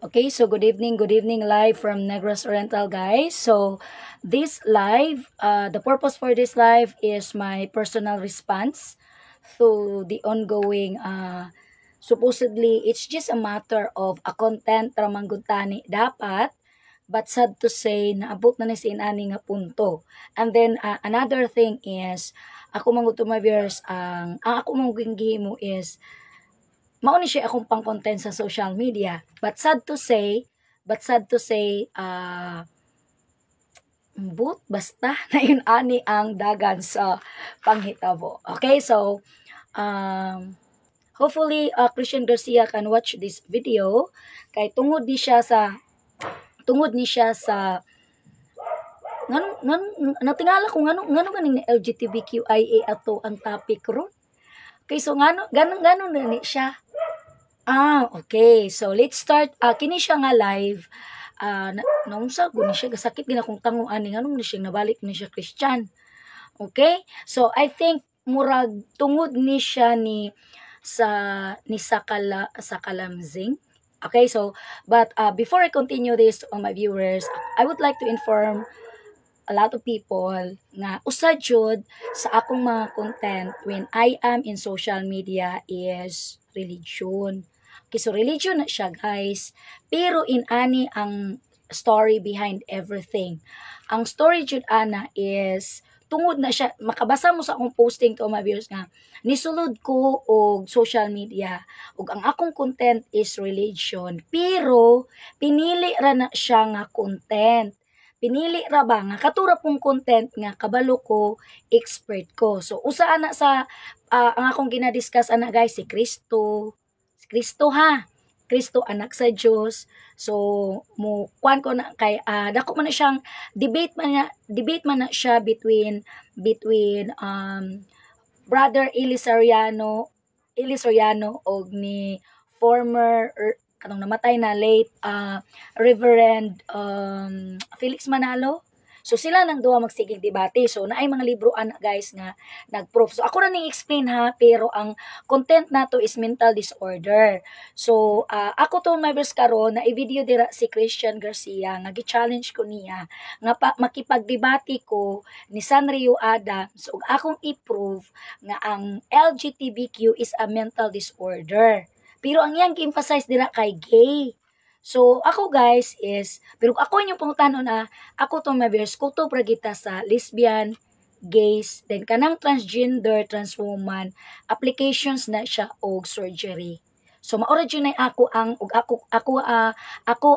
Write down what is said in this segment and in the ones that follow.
Okay, so good evening live from Negros Oriental, guys. So this live, the purpose for this live is my personal response to the ongoing, supposedly, it's just a matter of a content ramanggutani dapat, but sad to say, naabot na ni sa inani nga punto. And then, another thing is, ako manggod to my viewers, ang ako mangging gihimo is, mao ni siya akong pang-content sa social media. But sad to say, but basta na yun ani ang dagan sa panghitabo. Okay, so hopefully Christian Garcia can watch this video kay tungod ni siya sa ngano natingala ko ngano ganing LGBTQIA ato ang topic ron. Okay, so ngano na ni siya. Okay. So, let's start. Kini siya nga live. Naunsa ko ni siya. Gasakit gina kong tango ani. Anong ni siya nabalik ni siya Christian. Okay? So, I think murag tungod ni siya ni Sakalamzing. Okay, so, but before I continue this on my viewers, I would like to inform a lot of people nga usa jud sa akong mga content when I am in social media is religion. Okay, so religion na siya, guys. Pero inani ang story behind everything. Ang story jud ana is tungod na siya, makabasa mo sa akong posting to my viewers nga nisulod ko og social media ug ang akong content is religion, pero pinili ra na siya nga content. Pinili ra ba nga katura pong content nga kabalo ko, expert ko. So usa ana sa ang akong ginadiscuss ana, guys, si Kristo. Si Kristo, ha. Kristo anak sa Dios. So mo kuan ko na kay dako man na siyang debate man na siya between brother Elisariano og ni former kanong namatay na late Reverend Felix Manalo. So sila nang duha magsigig debate. So naay mga libro ana, guys, nga nag-proof. So ako ra ning explain, ha, pero ang content nato is mental disorder. So ako to my verse karon na i-video dira si Christian Garcia nga gi-challenge ko niya nga makipagdebate ko ni Sanrio Ada. So akong i-prove nga ang LGBTQ is a mental disorder. Pero ang iyang emphasize dira kay gay. So, ako, guys, pero ako inyong pangutanon ako to my viewers, kuto pragita sa lesbian, gays, then kanang transgender, transwoman, applications na siya og surgery. So, ma-origin na ako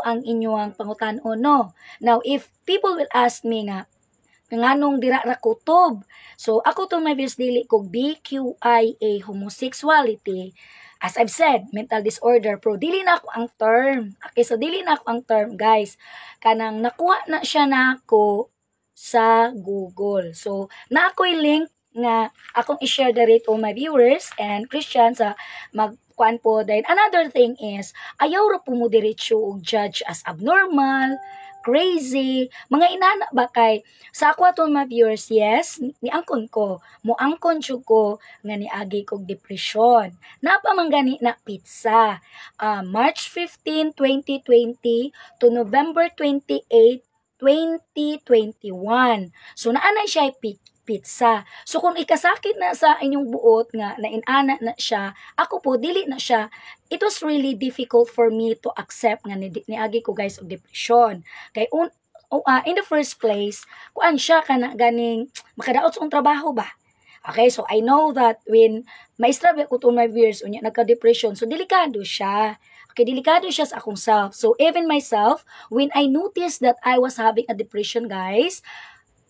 ang inyong pangutanon, no? Now, if people will ask me nga, nganong dira ra kutob. So, ako to my viewers, dili ko BQIA homosexuality. As I've said, mental disorder, pero dili na ako ang term. Okay, so dili na ako ang term, guys. Kanang nakuha na siya nako sa Google. So, na ako'y link nga akong i-share diri to my viewers and Christians sa magkuan po. Then another thing is, ayaw ra po mo diretso og judge as abnormal, crazy, mga inana ba kay sa ako ato mga viewers, yes, ni angkon ko, mo angkon jud ko nga niagi kog depression. Napa man gani na pizza. March 15, 2020 to November 28, 2021. So naanay siya pizza. So kung ikasakit na sa inyong buot nga nainana na siya, ako po dili na siya. It was really difficult for me to accept nga niagi ko, guys, og depression. Kay in the first place, kuan siya kana ganing makadaot sa trabaho ba. Okay, so I know that when maestra ko to my viewers unya nagka-depression, so delikado siya. Okay, delikado siya sa akong self. So even myself, when I noticed that I was having a depression, guys,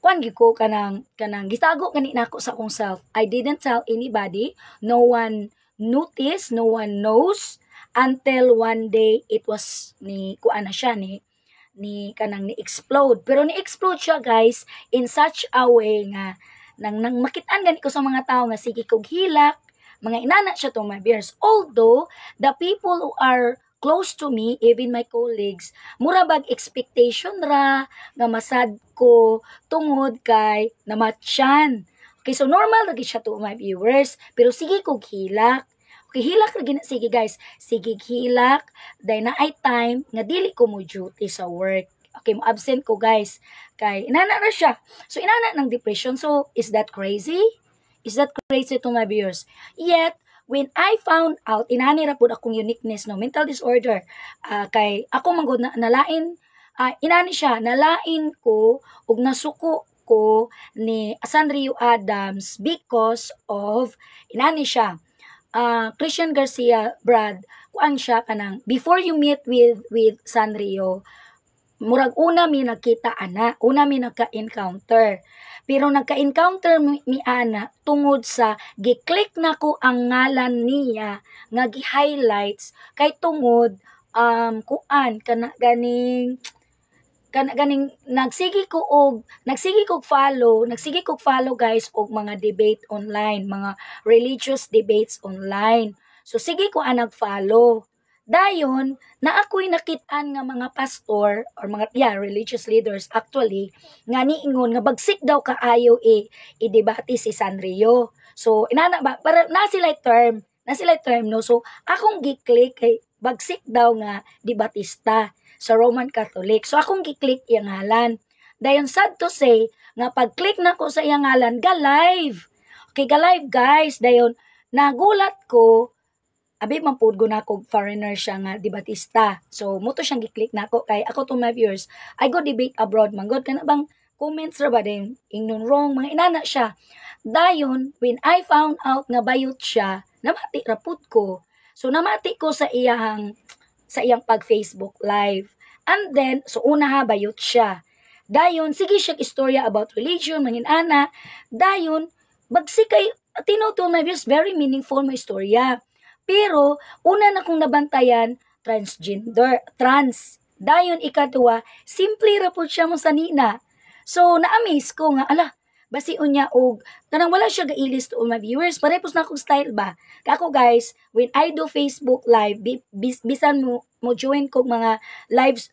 kuan gyud ko kanang gitago gani nako sa akong self. I didn't tell anybody. No one noticed, no one knows until one day it was kuan na siya ni kanang ni-explode. Pero ni-explode siya, guys, in such a way nga nang makitaan gani ko sa mga tao nga sige kog hilak, mga inana siya to my viewers. Although the people who are close to me, even my colleagues, mura bag expectation ra nga masad ko tungod kay namatyan. Okay, so normal lagi siya to my viewers, pero sige kog hilak. Okay, hilak ra gina sige guys. Sige hilak, day na ay time nga dili ko mo duty sa work. Okay, mo absent ko guys. Kay inana ra siya. So inana ng depression. So is that crazy? Is that crazy to my viewers? Yet when I found out, inani ra pud akong uniqueness no, mental disorder. Kay ako manggod na nalain, inani siya, nalain ko ug nasuko ko ni Sanrio Adams because of inani siya. Christian Garcia Brad, kuan siya kanang before you meet with Sanrio, murag una mi nagkita ana, una mi nagka-encounter. Pero nagka-encounter mi ana tungod sa gi-click na ko ang ngalan niya nga gi-highlights kay tungod kuan ganing nagsigi kog follow guys og mga debate online, mga religious debates online. So sige ko ang nag-follow. Dayon na ako'y nakit-an nga mga pastor or mga religious leaders actually nga niingon nga bagsik daw kaayo i-debate si Sanrio. So inana ba para na sila term no. So akong gi-click kay bagsik daw nga debatista sa Roman Catholic. So akong gi-click iyang ngalan. Dayon sad to say nga pag-click na ko sa iyang ngalan ga live. Okay, ga live guys. Dayon nagulat ko abi man pud ko na kog foreigner siya nga debatista. So mo to siyang gi-click nako kay ako to my viewers. I go debate abroad man god kana bang comments ra ba din ingnon wrong mga inana siya. Dayon when I found out nga bayot siya, namati ra pud ko. So namati ko sa iyang pag-Facebook live. And then, so una ha, bayot siya. Dayon, sige siya istorya about religion, mangin-ana. Dayon, bagsik kay, tinuto my views, very meaningful may istorya. Pero, una na kong nabantayan, trans. Dayon, ikaduwa, simple ra po siya mo sanina. So, na-amaze ko nga, basi unya og kanang wala siya gailis to all my viewers, parehas na akong style ba. Kako guys, when I do Facebook live, bisan mo join ko mga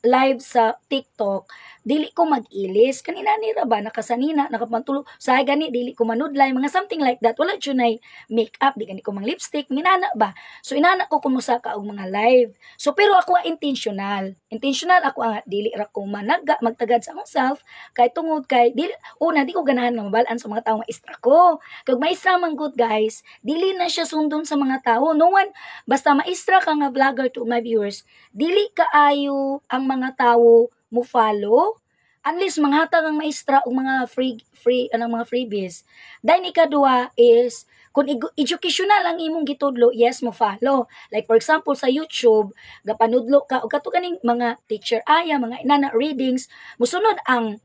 live sa TikTok, dili ko mag-ilis. Kanina nira ba nakasanina, nakapantulog sa gani dili ko manudlay, mga something like that. Wala jud nay makeup, di gani ko mang lipstick, minana ba. So inana ko kumusa ka og mga live. So pero ako intentional. Intentional ako ang dili ra ko magtagad sa akong self kay tungod kay dili di ko ganahan nga mabalaan sa mga tawo maestra ko. Kag maestra man good guys, dili na siya sundon sa mga tawo. No one basta maestra ka nga vlogger to my viewers, dili kaayo ang mga tawo mo follow unless manghatag ang maestra og mga mga freebies. Then ikaduha is kung educational ang imong gitudlo, yes mo follow. Like for example sa YouTube, gapanudlo ka og kato kaning mga teacher aya, mga inana readings, musunod ang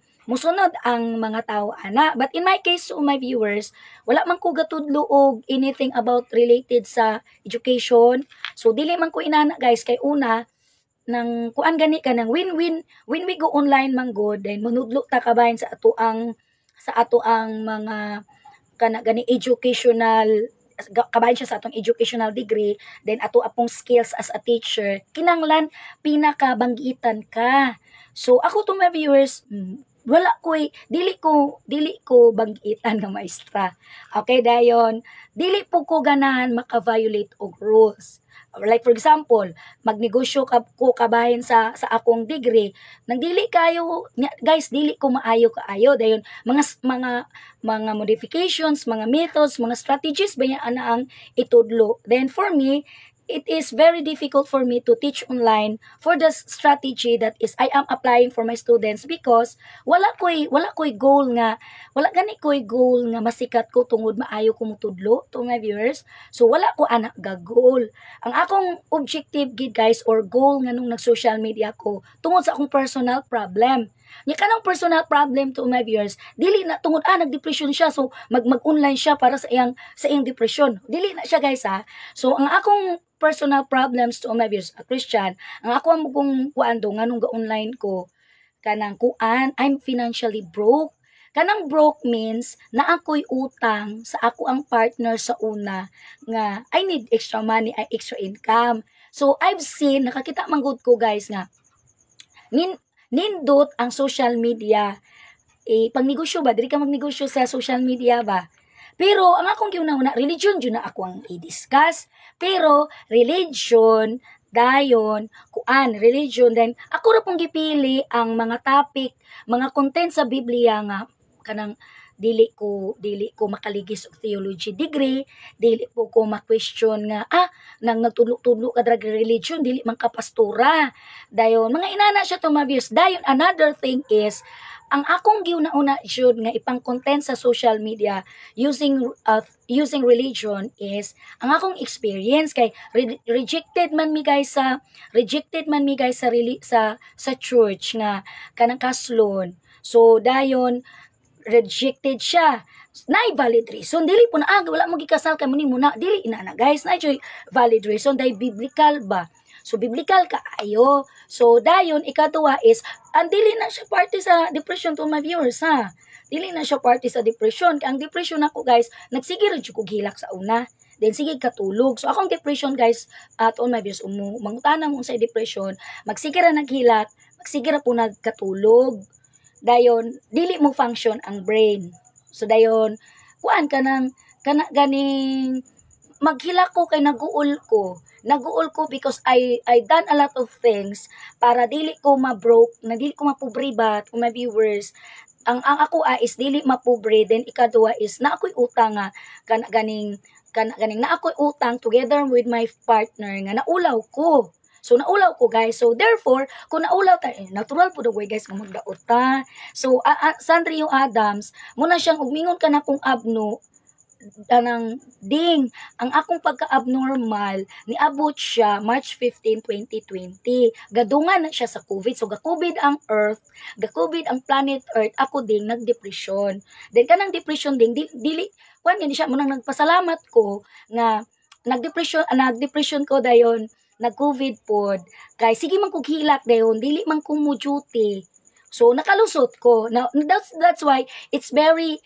mga tao ana. But in my case, so my viewers, wala man ko gatudlo og anything about related sa education. So dili man ko inana guys kay una nang kuan gani ka nang win-win when we go online man good, then manudlo ta kabahin sa ato ang mga kana gani educational kabahin siya sa atong educational degree, then ato apong skills as a teacher kinanglan pinakabanggitan ka. So ako to my viewers, wala ko'y dili ko banggitan nga maestra. Okay dayon, dili po ko ganahan maka-violate og rules. Like for example, magnegosyo ko kabahin sa akong degree, nang dili kayo guys, dili ko maayo kaayo dayon mga modifications, mga methods, mga strategies ba ana ang itudlo. Then for me, it is very difficult for me to teach online for the strategy that is I am applying for my students because wala ko'y goal nga masikat ko tungod maayo ko mutudlo to my viewers. So wala ko anak ga goal. Ang akong objective gid guys or goal nga nung nag-social media ko tungod sa akong personal problem. Nya kanang personal problem to my viewers, dili na tungod nag-depression siya so mag-online siya para sa iyang depression. Dili na siya guys ha. So ang akong personal problems to my viewers, a Christian, ang ako ang mugong kuando nganong ga-online ko kanang I'm financially broke. Kanang broke means na ako'y utang sa ako ang partner sa una nga I need extra money, extra income. So I've seen, nakakita man gud ko guys nga nindot ang social media pagnegosyo ba, dili ka magnegosyo sa social media ba, Pero ang akong giuna-una, religion jud na ako ang i-discuss. Pero religion dayon kuan religion then ako ra pong gipili ang mga topic, mga content sa Biblia nga kanang dili ko makaligis og theology degree, dili po ko ma-question nga nang nagtudlo-tudlo ka drag religion dili man ka pastora. Dayon mga inana siya to ma-views. Dayon another thing is ang akong giuna-una jud nga ipang content sa social media using religion is ang akong experience kay rejected man mi guys sa church nga kanang kaslon. So dayon rejected siya. Nay valid reason dili po na wala mo gikasal kay mo ni muna dili ina na guys na valid reason dahil biblical ba. So biblical ka ayo. So dayon ikaduha is ang dili na siya party sa depression to my viewers ha. Dili na siya party sa depression. Ang depression ako guys, nagsige ra jud ko hilak sa una. Then sige katulog. So akong depression guys, at all my viewers mangutana mo sa depression, magsige ra naghilak, magsige ra po nagkatulog. Dayon dili mo function ang brain. So dayon kuan kana ganing maghilak ko kay naguol ko because I done a lot of things para dili ko ma-broke, na dili ko mapobribat kung my viewers. Ang ako is dili mapobre, then ikaduha is na ako'y utang nga kana ganing na ako'y utang together with my partner nga naulaw ko. So naulaw ko guys. So therefore, kung naulaw ta, natural po daw guys nga magdaot ta. So Sandrio Adams, muna siyang ugmingon ka na kung abno anang ding ang akong pagka-abnormal niabot siya March 15, 2020. Gadungan na siya sa COVID. So ga-COVID ang Earth, ga-COVID ang planet Earth. Ako ding nagdepresyon. Then kanang depression ding dili kuan gani siya munang nagpasalamat ko nga nagdepression ko dayon nag-COVID pod kay sige man kog hilak dayon dili man ko mo duty. So nakalusot ko. Now that's why it's very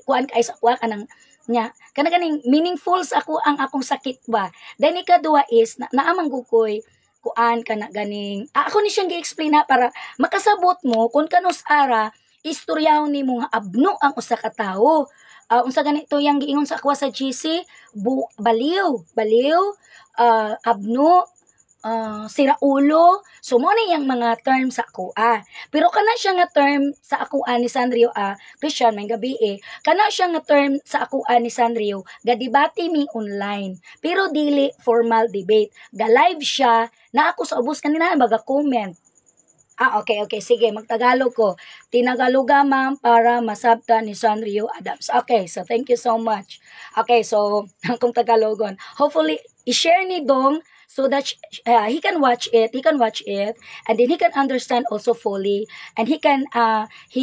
kuan kay sa kuan kanang nya kanang meaningful sa ako ang akong sakit ba. Then ikaduha is naamang gukoy kuan kana ganing ako ni siyang gi-explain na para makasabot mo kung kanus ara istoryahon nimo nga abno ang usa ka tawo. Unsa ganito yang giingon sa ako sa GC baliw abno, siraulo. So mo na yang mga term sa ako Pero kana siya nga term sa ako ni Sandrio Christian may gabi kana siya nga term sa ako ni Sandrio gadibati mi online. Pero dili formal debate. Ga live siya na ako sa ubos kanina baga comment. Okay. Sige, magtagalog ko. Tinagaloga ma'am para masabta ni Sandrio Adams. Okay, so thank you so much. Okay, so kung Tagalogon. Hopefully, i-share ni Dong so that he can watch it, and then he can understand also fully, and he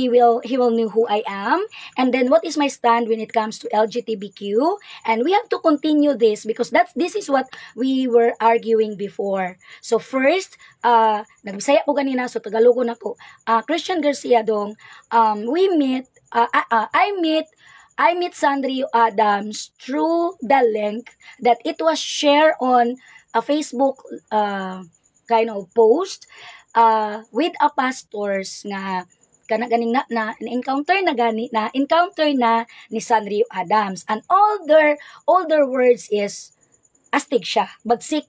will know who I am, and then what is my stand when it comes to LGBTQ, and we have to continue this because this is what we were arguing before. So first, nagbisaya ko ganina, so Tagalogon ako. Christian Garcia Dong, I meet Sandrio Adams through the link that it was shared on a Facebook kind of post with a pastors nga ganing na encounter na ni Sandrio Adams, and all their words is astig siya bagsik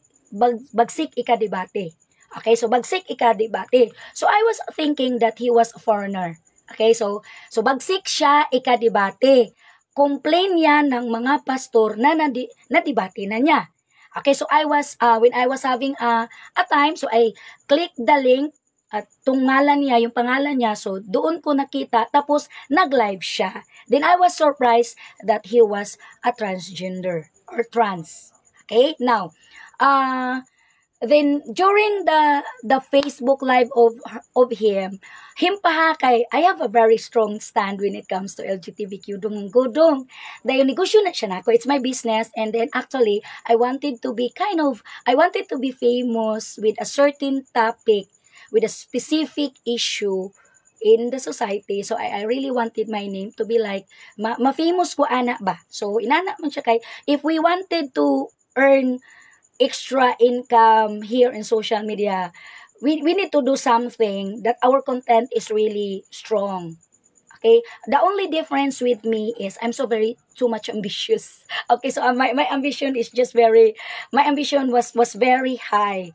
ika-debate. Okay, so bagsik ika-debate. So I was thinking that he was a foreigner. Okay, so bagsik siya ika-debate. Complain niya ng mga pastor na debate na niya. Okay, so when I was having a time, so I clicked the link at ngalan niya, yung pangalan niya, so doon ko nakita, tapos nag-live siya. Then I was surprised that he was a transgender or trans. Okay, now, then during the Facebook live of him pa kay I have a very strong stand when it comes to LGBTQ dong. Dayon negosyo na siya nako. It's my business, and then actually I wanted to be famous with a certain topic, with a specific issue in the society. So I really wanted my name to be like ma-famous ko ana ba. So inana man siya kay if we wanted to earn extra income here in social media, we need to do something that our content is really strong. Okay, the only difference with me is I'm so very too much ambitious. Okay, so my ambition is just very, my ambition was very high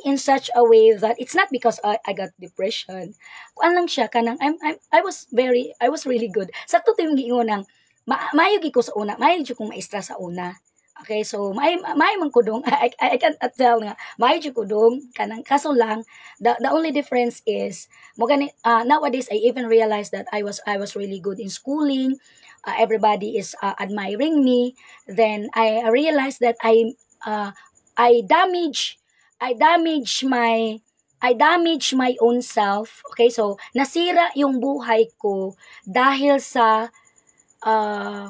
in such a way that it's not because I got depression. Kuan lang siya kanang I was really good. Sakto to yung giingon ng maayo gi ko sa una, maayo jud kong maestra sa una. Okay, so may man ko dong I can't tell nga maayo jud ko dong kanang kaso lang the only difference is mo gani nowadays I even realized that I was really good in schooling. Everybody is admiring me. Then I realized that uh, I damage I damage my own self. Okay, so nasira yung buhay ko dahil uh,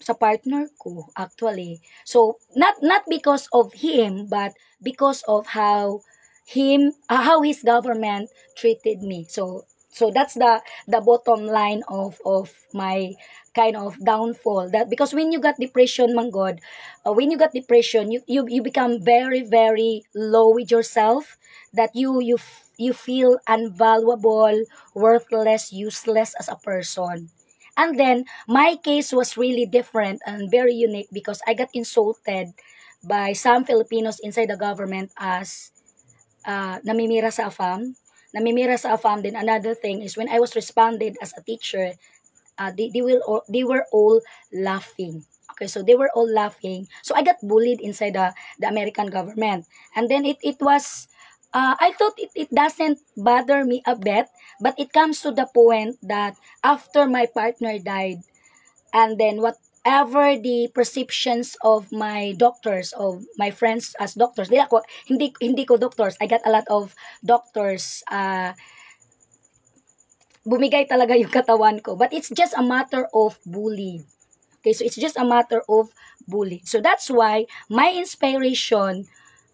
sa partner ko actually. So not because of him but because of how his government treated me. So that's the bottom line of my kind of downfall. That because when you got depression, man God, when you got depression, you become very very low with yourself, that you feel unvaluable, worthless, useless as a person. And then my case was really different and very unique because I got insulted by some Filipinos inside the government as namimira sa AFAM. Namimira sa AFAM. Then another thing is when I was responded as a teacher, they were all laughing. Okay, so they were all laughing. So I got bullied inside the American government. And then it was, I thought it doesn't bother me a bit, but it comes to the point that after my partner died, and then whatever the perceptions of my doctors, of my friends as doctors, hindi ko doctors, I got a lot of doctors, bumigay talaga yung katawan ko, but it's just a matter of bullying. Okay, so it's just a matter of bullying. So that's why my inspiration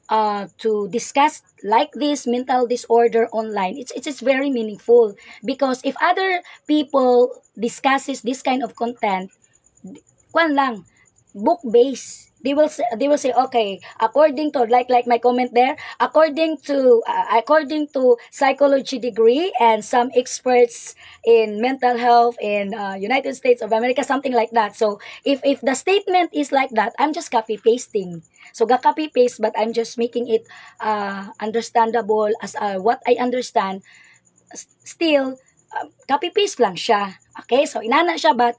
to discuss like this mental disorder online, it's very meaningful, because if other people discusses this kind of content, kwan lang, book based, they will say okay, according to like my comment there, according to psychology degree and some experts in mental health in United States of America, something like that. So if the statement is like that, I'm just copy pasting. So ga copy paste, but I'm just making it understandable as what I understand. Still, copy paste lang siya. Okay, so inana siya, but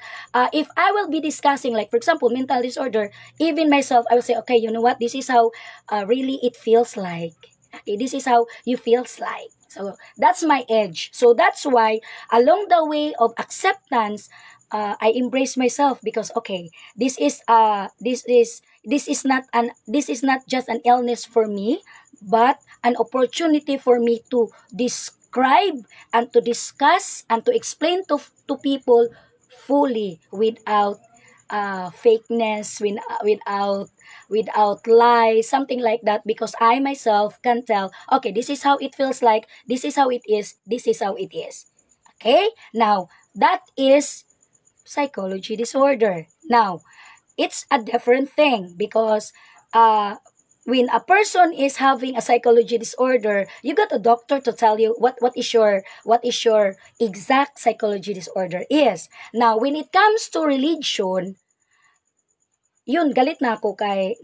if I will be discussing, like for example, mental disorder, even myself, I will say, okay, you know what, this is how really it feels like. Okay, this is how you feels like. So that's my edge. So that's why along the way of acceptance, I embrace myself, because okay, this is not just an illness for me, but an opportunity for me to describe and to discuss and to explain to people fully, without fakeness, without lies, something like that, because I myself can tell, okay, this is how it feels like, this is how it is, this is how it is. Okay, now that is psychology disorder. Now it's a different thing, because when a person is having a psychology disorder, you got a doctor to tell you what is your exact psychology disorder is. Now, when it comes to religion, yun, nagalit na ako kay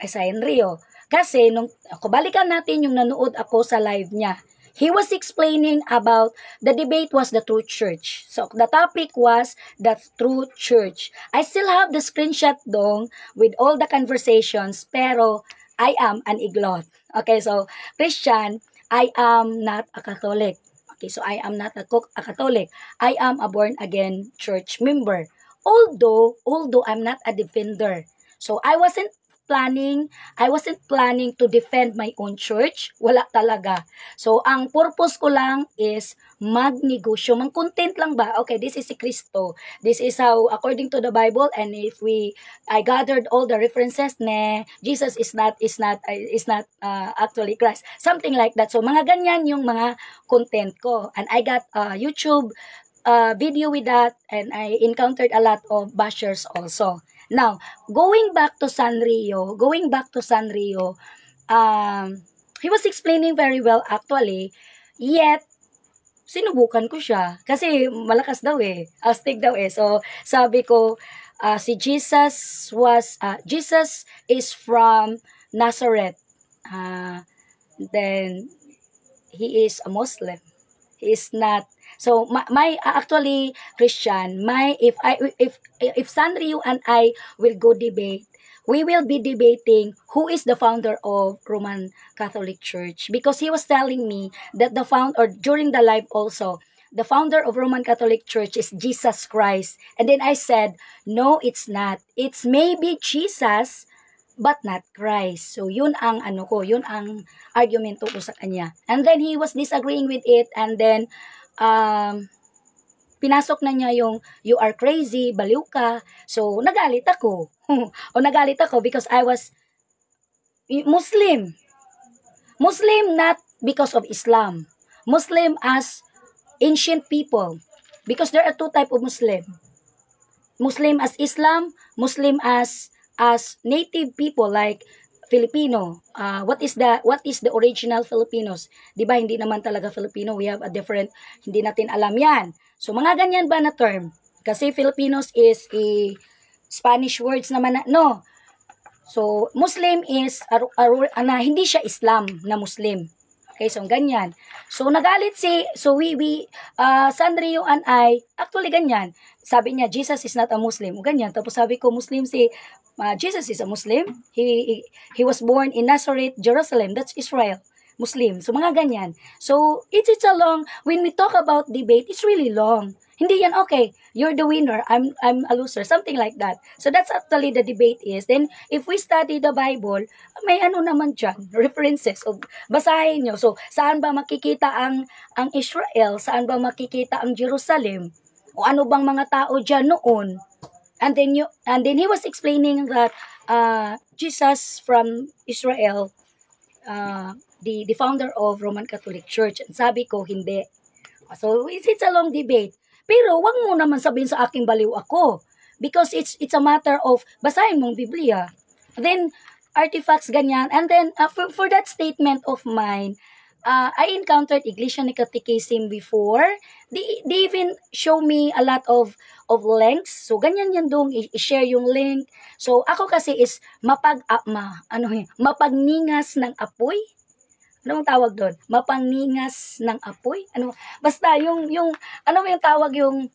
Sanrio. Kasi nung balikan natin yung nanood ako sa live niya. He was explaining about the debate was the true church. So the topic was the true church. I still have the screenshot dong with all the conversations, pero I am an iglot. Okay, so Christian, I am not a Catholic. Okay, so I am not a Catholic. I am a born again church member. Although I'm not a defender. So I wasn't planning to defend my own church. Wala talaga. So, ang purpose ko lang is magnegosyo. Mang-content lang ba? Okay, this is si Kristo. This is how, according to the Bible, and I gathered all the references, Jesus is not actually Christ. Something like that. So, mga ganyan yung mga content ko. And I got YouTube video with that, and I encountered a lot of bashers also. Now, going back to Sanrio, he was explaining very well actually, yet sinubukan ko siya. Kasi malakas daw eh. Astig daw eh. So, sabi ko, si Jesus is from Nazareth. Then, he is a Muslim. He is not. So, my actually, Christian, if Sanrio and I will go debate, we will be debating who is the founder of Roman Catholic Church, because he was telling me that or during the live also, the founder of Roman Catholic Church is Jesus Christ. And then I said, no, it's not. It's maybe Jesus, but not Christ. So yun ang yun ang argumento ko sa kanya. And then he was disagreeing with it, and then pinasok na niya yung you are crazy, baliw ka. So nagalit ako. Nagalit ako because I was Muslim. Muslim not because of Islam. Muslim as ancient people. Because there are two type of Muslim. Muslim as Islam, Muslim as native people like Filipino. What is the original Filipinos? 'Di ba hindi naman talaga Filipino, we have a different, hindi natin alam 'yan. So mga ganyan ba na term? Kasi Filipinos is a Spanish words naman no. So Muslim is hindi siya Islam na Muslim. Okay, so ganyan. So nagalit Sanrio and I, actually ganyan. Sabi niya, Jesus is not a Muslim. Ganyan. Tapos sabi ko, Muslim Jesus is a Muslim. He was born in Nazareth, Jerusalem. That's Israel. Muslim. So mga ganyan. So it's a long, when we talk about debate, it's really long. Hindi yan, okay, you're the winner, I'm a loser, something like that. So that's actually the debate is. Then, if we study the Bible, may naman dyan, references. So, basahin nyo. So, saan ba makikita ang Israel? Saan ba makikita ang Jerusalem? O ano bang mga tao dyan noon? And then he was explaining that Jesus from Israel, the founder of Roman Catholic Church. And sabi ko, hindi. So, it's a long debate. Pero wag mo naman sabihin sa akin baliw ako, because it's a matter of basahin mong Biblia. Then artifacts ganyan, and then for that statement of mine, I encountered Iglesia ni Catechism before. They even show me a lot of links. So ganyan yan dong i-share yung link. So ako kasi is mapagningas ng apoy. Anong tawag doon? Mapangningas ng apoy? Basta yung tawag yung,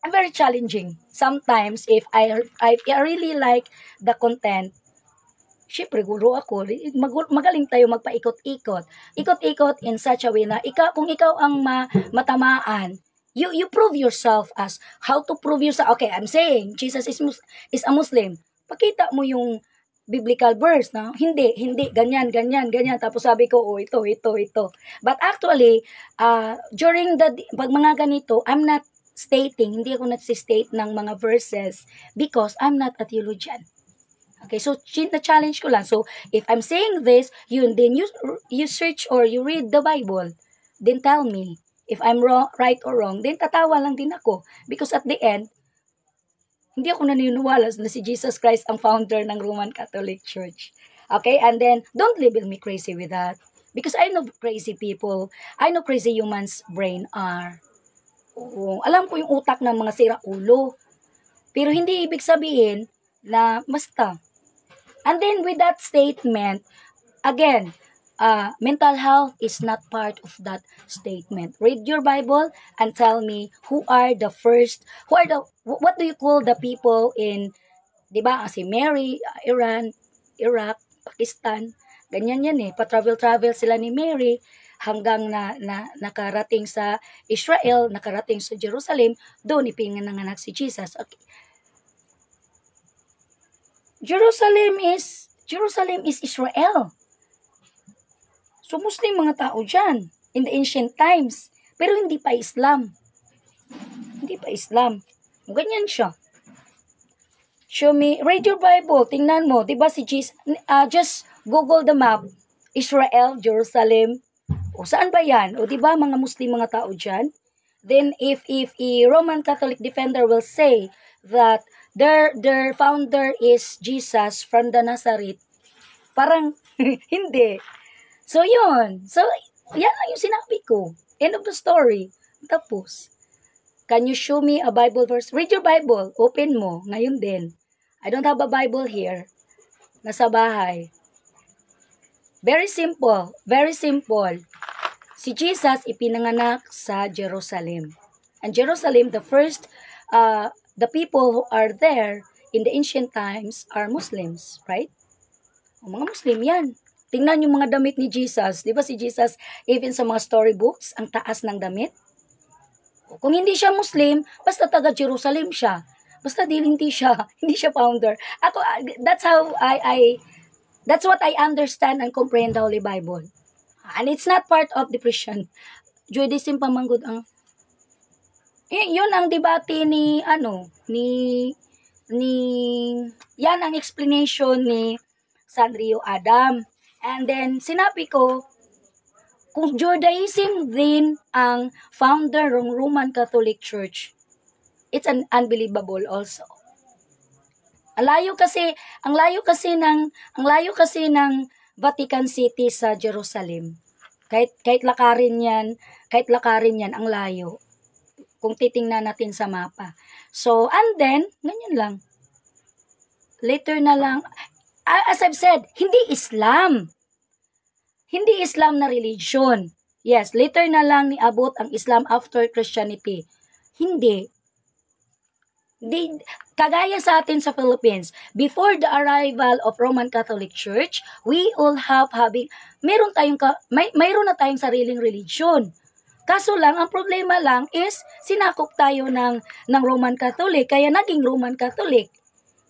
I'm very challenging. Sometimes, if I really like the content, syempre, guro ako, magaling tayo magpaikot-ikot. Ikot-ikot in such a way na, kung ikaw ang matamaan, you prove yourself as, how to prove yourself. Okay, I'm saying, Jesus is a Muslim. Pakita mo yung biblical verse na hindi ganyan tapos sabi ko ito. But actually during pag mga ganito, I'm not stating, hindi ako nagsi-state ng mga verses because I'm not a theologian. Okay, so na-challenge ko lang. So if I'm saying this, then you search or you read the Bible, then tell me if I'm right or wrong, then tatawa lang din ako because at the end hindi ako naniniwala na si Jesus Christ ang founder ng Roman Catholic Church. Okay? And then, don't label me crazy with that. Because I know crazy people. I know crazy humans' brain are. Oo, alam ko yung utak ng mga sira-ulo. Pero hindi ibig sabihin na basta. And then, with that statement, again, mental health is not part of that statement. Read your Bible and tell me what do you call the people in, di ba, si Mary, Iran, Iraq, Pakistan, ganyan yan eh, pa-travel sila ni Mary, hanggang na nakarating sa Israel, nakarating sa Jerusalem, doon ipinanganak si Jesus. Okay. Jerusalem is Israel. So, Muslim mga tao dyan in the ancient times. Pero hindi pa Islam. Ganyan siya. Show me, read your Bible, tingnan mo, diba si Jesus, just Google the map, Israel, Jerusalem, o saan ba yan? O diba mga Muslim mga tao dyan? Then if a Roman Catholic defender will say that their founder is Jesus from the Nazareth, parang hindi. So, yun. So, yan lang yung sinabi ko. End of the story. Tapos, can you show me a Bible verse? Read your Bible. Open mo. Ngayon din. I don't have a Bible here. Nasa bahay. Very simple. Very simple. Si Jesus ipinanganak sa Jerusalem. And Jerusalem, the people who are there in the ancient times are Muslims, right? O, mga Muslim yan. Tingnan yung mga damit ni Jesus. Di ba si Jesus, even sa mga storybooks, ang taas ng damit? O, kung hindi siya Muslim, basta taga Jerusalem siya. Basta hindi siya, hindi siya founder. Ako, that's what I understand and comprehend the Holy Bible. And it's not part of the Christian. Judaism pamanggod ang yun ang debate yan ang explanation ni Sanrio Adam. And then sinabi ko, kung Judaism din ang founder ng Roman Catholic Church, it's unbelievable also. Ang layo kasi ng Vatican City sa Jerusalem. Kahit lakarin yan ang layo. Kung titingnan natin sa mapa. So, and then, ganyan lang. Later na lang, as I've said, hindi Islam. Hindi Islam na religion. Yes, later na lang niabot ang Islam after Christianity. Hindi. Kagaya sa atin sa Philippines, before the arrival of Roman Catholic Church, we all mayroon na tayong sariling religion. Kaso lang, ang problema lang is, sinakop tayo ng Roman Catholic, kaya naging Roman Catholic.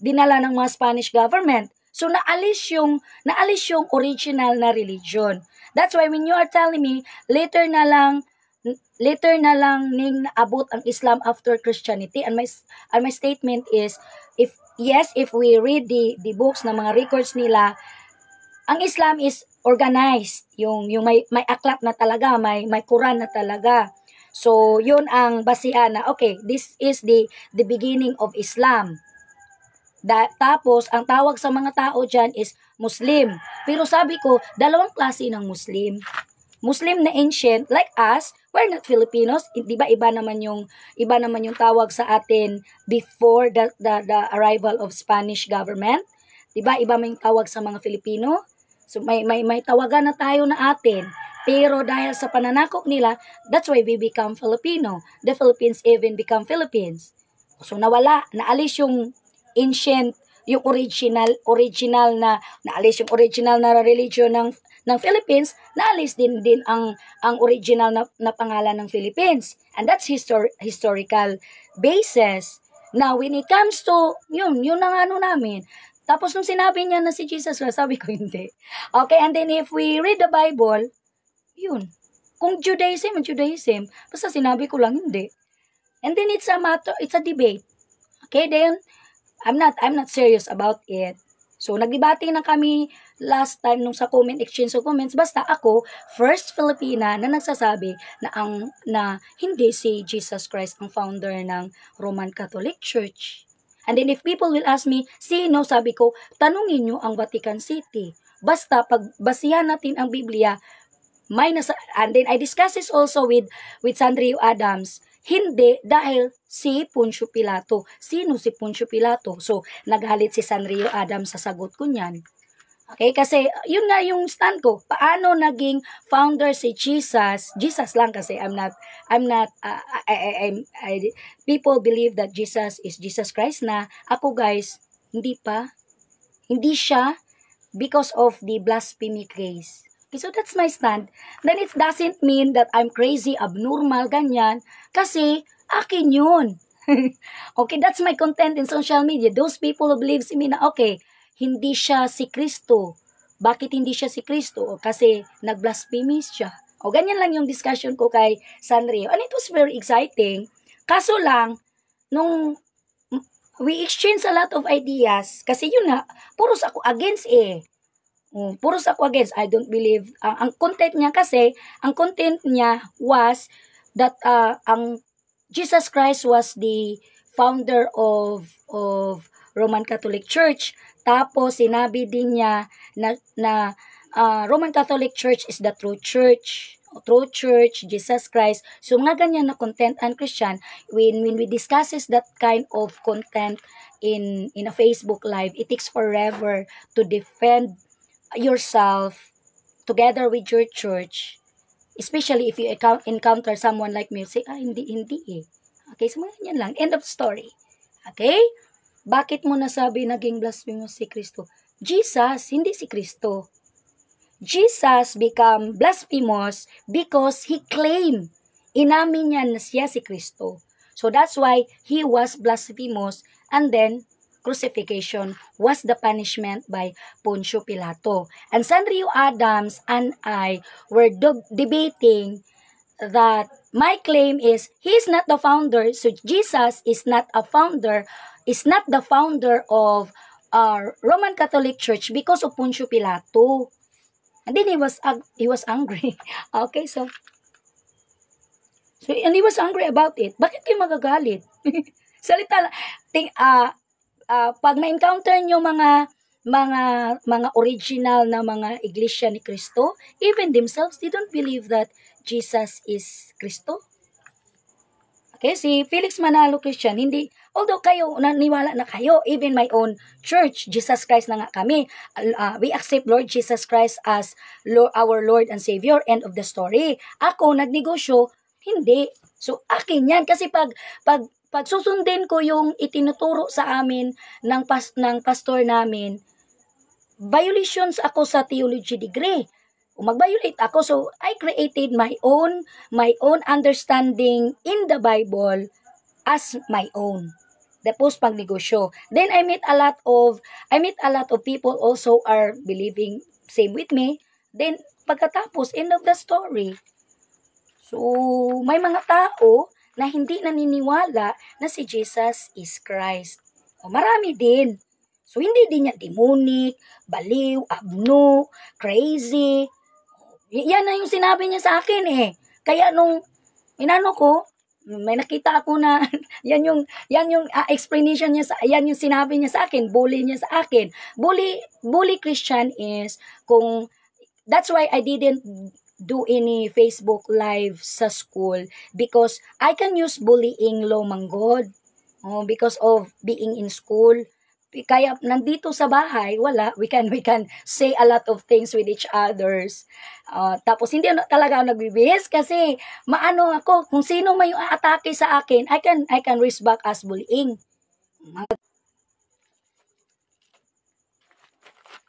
Dinala ng mga Spanish government. So, naalis yung original na religion. That's why when you are telling me, later na lang ning naabot ang Islam after Christianity, and my statement is, if we read the books na mga records nila, ang Islam is organized, yung may aklat na talaga, may Quran na talaga. So, yun ang basihan na, okay, this is the beginning of Islam. Tapos, ang tawag sa mga tao dyan is Muslim. Pero sabi ko, dalawang klase ng Muslim. Muslim na ancient, like us, we're not Filipinos. Di ba iba naman yung tawag sa atin before the arrival of Spanish government? Di ba iba may tawag sa mga Filipino? So may tawagan na tayo na atin. Pero dahil sa pananakop nila, that's why we become Filipino. The Philippines even become Philippines. So naalis yung ancient, yung original na religion ng Philippines, naalis din ang original na pangalan ng Philippines. And that's historical basis. Now, when it comes to, yun ang namin. Tapos nung sinabi niya na si Jesus, sabi ko hindi. Okay, and then if we read the Bible, yun. Kung Judaism, basta sinabi ko lang hindi. And then it's a debate. Okay, then I'm not serious about it. So, nagdebate na kami last time nung sa exchange of comments. Basta ako, first Filipina na nagsasabi na hindi si Jesus Christ ang founder ng Roman Catholic Church. And then if people will ask me, sino? Sabi ko, tanungin nyo ang Vatican City. Basta, pag basihan natin ang Biblia, and then I discuss this also with Sandrio Adams. Hindi, dahil si Poncio Pilato. Sino si Poncio Pilato? So, naghalit si Sandrio Adams sa sagot ko niyan. Okay, kasi yun nga yung stand ko. Paano naging founder si Jesus? Jesus lang kasi people believe that Jesus is Jesus Christ na. Ako guys, hindi pa. Hindi siya because of the blasphemy case. Okay, so that's my stand. Then it doesn't mean that I'm crazy, abnormal, ganyan. Kasi akin yun. Okay, that's my content in social media. Those people who believes in me na okay, hindi siya si Kristo. Bakit hindi siya si Kristo? Kasi nag-blasphemy siya. O ganyan lang yung discussion ko kay Sanrio. And it was very exciting. Kaso lang, nung we exchange a lot of ideas, kasi yun nga, puros ako against Puros ako against. I don't believe. Ang content niya was that ang Jesus Christ was the founder of Roman Catholic Church. Tapos, sinabi din niya na Roman Catholic Church is the true church. True Church, Jesus Christ. So mga ganyan na content and Christian, when we discusses that kind of content in a Facebook live, it takes forever to defend yourself together with your church, especially if you encounter someone like me, say, hindi eh. Okay, so mga ganyan lang. End of story. Okay? Bakit mo nasabi naging blasphemous si Kristo? Jesus, hindi si Kristo. Jesus become blasphemous because he claimed, inamin niya na siya si Kristo. So that's why he was blasphemous, and then crucifixion was the punishment by Poncio Pilato. And Sanrio Adams and I were debating that my claim is he is not the founder, so Jesus is not a founder, is not the founder of Roman Catholic Church because of Poncio Pilato. And then he was angry. Okay, so and he was angry about it. Bakit kayo magagalit? Salita lang. Pag ma-encounter nyo mga original na mga iglesia ni Kristo, even themselves, they don't believe that Jesus is Kristo. Okay, si Felix Manalo Christian, hindi, although kayo, naniwala na kayo, even my own church, Jesus Christ na nga kami, we accept Lord Jesus Christ as our Lord and Savior, end of the story. Ako, nagnegosyo, hindi. So, akin yan, kasi pag susundin ko yung itinuturo sa amin ng pastor namin, violations ako sa theology degree. Mag-violate ako, so I created my own understanding in the Bible as my own. Tapos pagnegosyo. Then I meet a lot of people also are believing same with me. Then pagkatapos, end of the story. So may mga tao na hindi naniniwala na si Jesus is Christ. Marami din. So hindi din niya demonic, baliw, abno, crazy. Yan na yung sinabi niya sa akin eh. Kaya nung inano ko, may nakita ako na yan yung explanation niya yan yung sinabi niya sa akin, bully niya sa akin. Bully Christian is kung that's why I didn't do any Facebook live sa school because I can use bullying law manggod. Because of being in school. Kaya nandito sa bahay, wala, we can say a lot of things with each others. Tapos hindi talaga ako nagbibihis kasi maano ako, kung sino may aatake sa akin, I can risk back as bullying.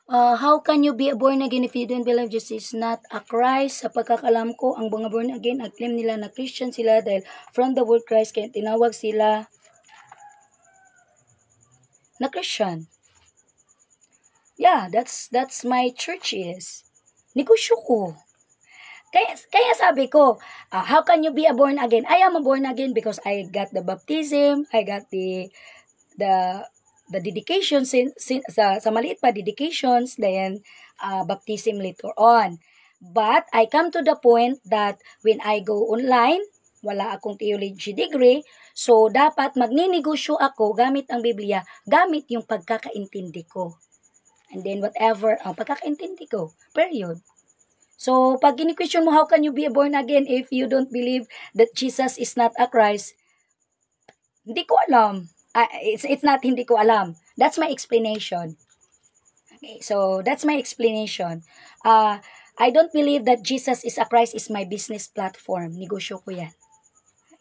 How can you be born again if you don't believe Jesus is not a Christ? Sa pagkakalam ko, ang mga born again, claim nila na Christian sila dahil from the word Christ, kaya tinawag sila na Christian. Yeah, that's my church is. Negosyo ko. Kaya sabi ko, how can you be a born again? I am a born again because I got the baptism, I got the dedication sa maliit pa dedications, then baptism later on. But I come to the point that when I go online, wala akong theology degree, so dapat magninegosyo ako gamit ang Biblia, gamit yung pagkakaintindi ko. And then whatever ang pagkakaintindi ko, period. So pag ini-question mo, how can you be born again if you don't believe that Jesus is not a Christ? Hindi ko alam. It's not hindi ko alam. That's my explanation. Okay, so that's my explanation. I don't believe that Jesus is a Christ is my business platform. Negosyo ko yan.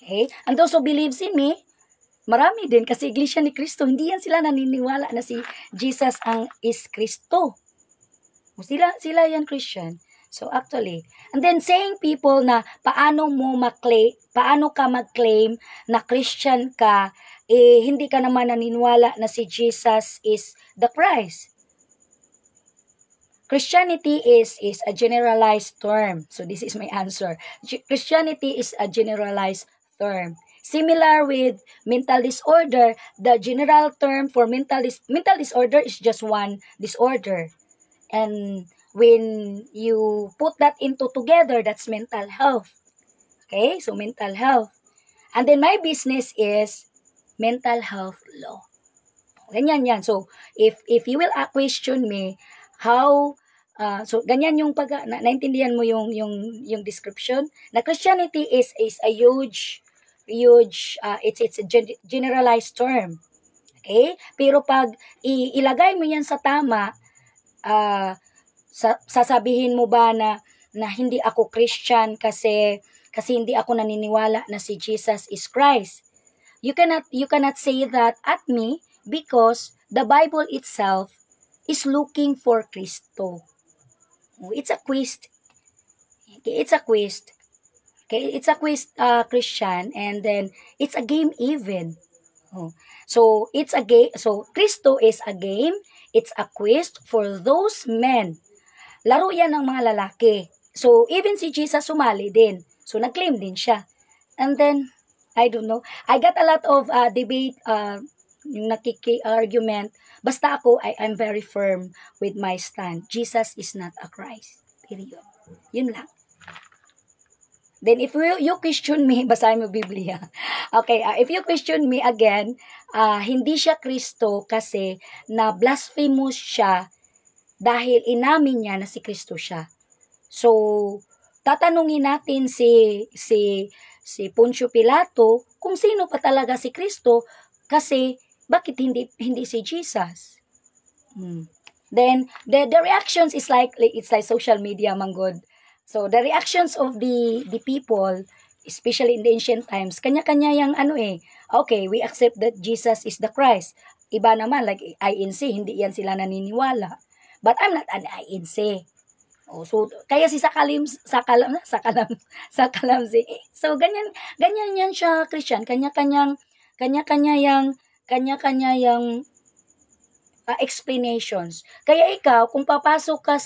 Okay? And those who believes in me, marami din kasi iglesia ni Kristo, hindi yan sila naniniwala na si Jesus ang is Kristo. Sila yan Christian. So actually, and then saying people na paano ka mag-claim na Christian ka, hindi ka naman naniniwala na si Jesus is the Christ. Christianity is a generalized term. So this is my answer. Christianity is a generalized term. Similar with mental disorder, the general term for mental disorder is just one disorder. And when you put that into together, that's mental health. Okay? So mental health. And then my business is mental health law. Ganyan yan. So if you will question me, how So ganyan yung naintindihan mo yung description na Christianity is a huge it's a generalized term. Okay? Pero pag ilagay mo yan sa tama, sasabihin mo ba na hindi ako Christian kasi hindi ako naniniwala na si Jesus is Christ. You cannot say that at me because the Bible itself is looking for Kristo. It's a quiz. Okay, it's a quiz. Okay, it's a quiz, Christian, and then it's a game even. So it's a game. So Kristo is a game. It's a quiz for those men. Laro yan ng mga lalaki. So even si Jesus sumali din. So nag-claim din siya. And then I don't know. I got a lot of debate, yung nakiki-argument. Basta ako, I'm very firm with my stand. Jesus is not a Christ. Period. Yun lang. Then if you question me, basahin mo Biblia. Okay, if you question me again, hindi siya Kristo kasi na blasphemous siya dahil inamin niya na si Kristo siya. So, tatanungin natin si Poncio Pilato kung sino pa talaga si Kristo kasi bakit hindi si Jesus. Then the reactions is like it's like social media manggod. So the reactions of the people, especially in the ancient times, kanya-kanya yang okay, we accept that Jesus is the Christ. Iba naman like INC, hindi yan sila naniniwala. But I'm not an INC. So kaya si Sakalam so ganyan yan siya Christian, kanya-kanya yang explanations. Kaya ikaw kung papasok ka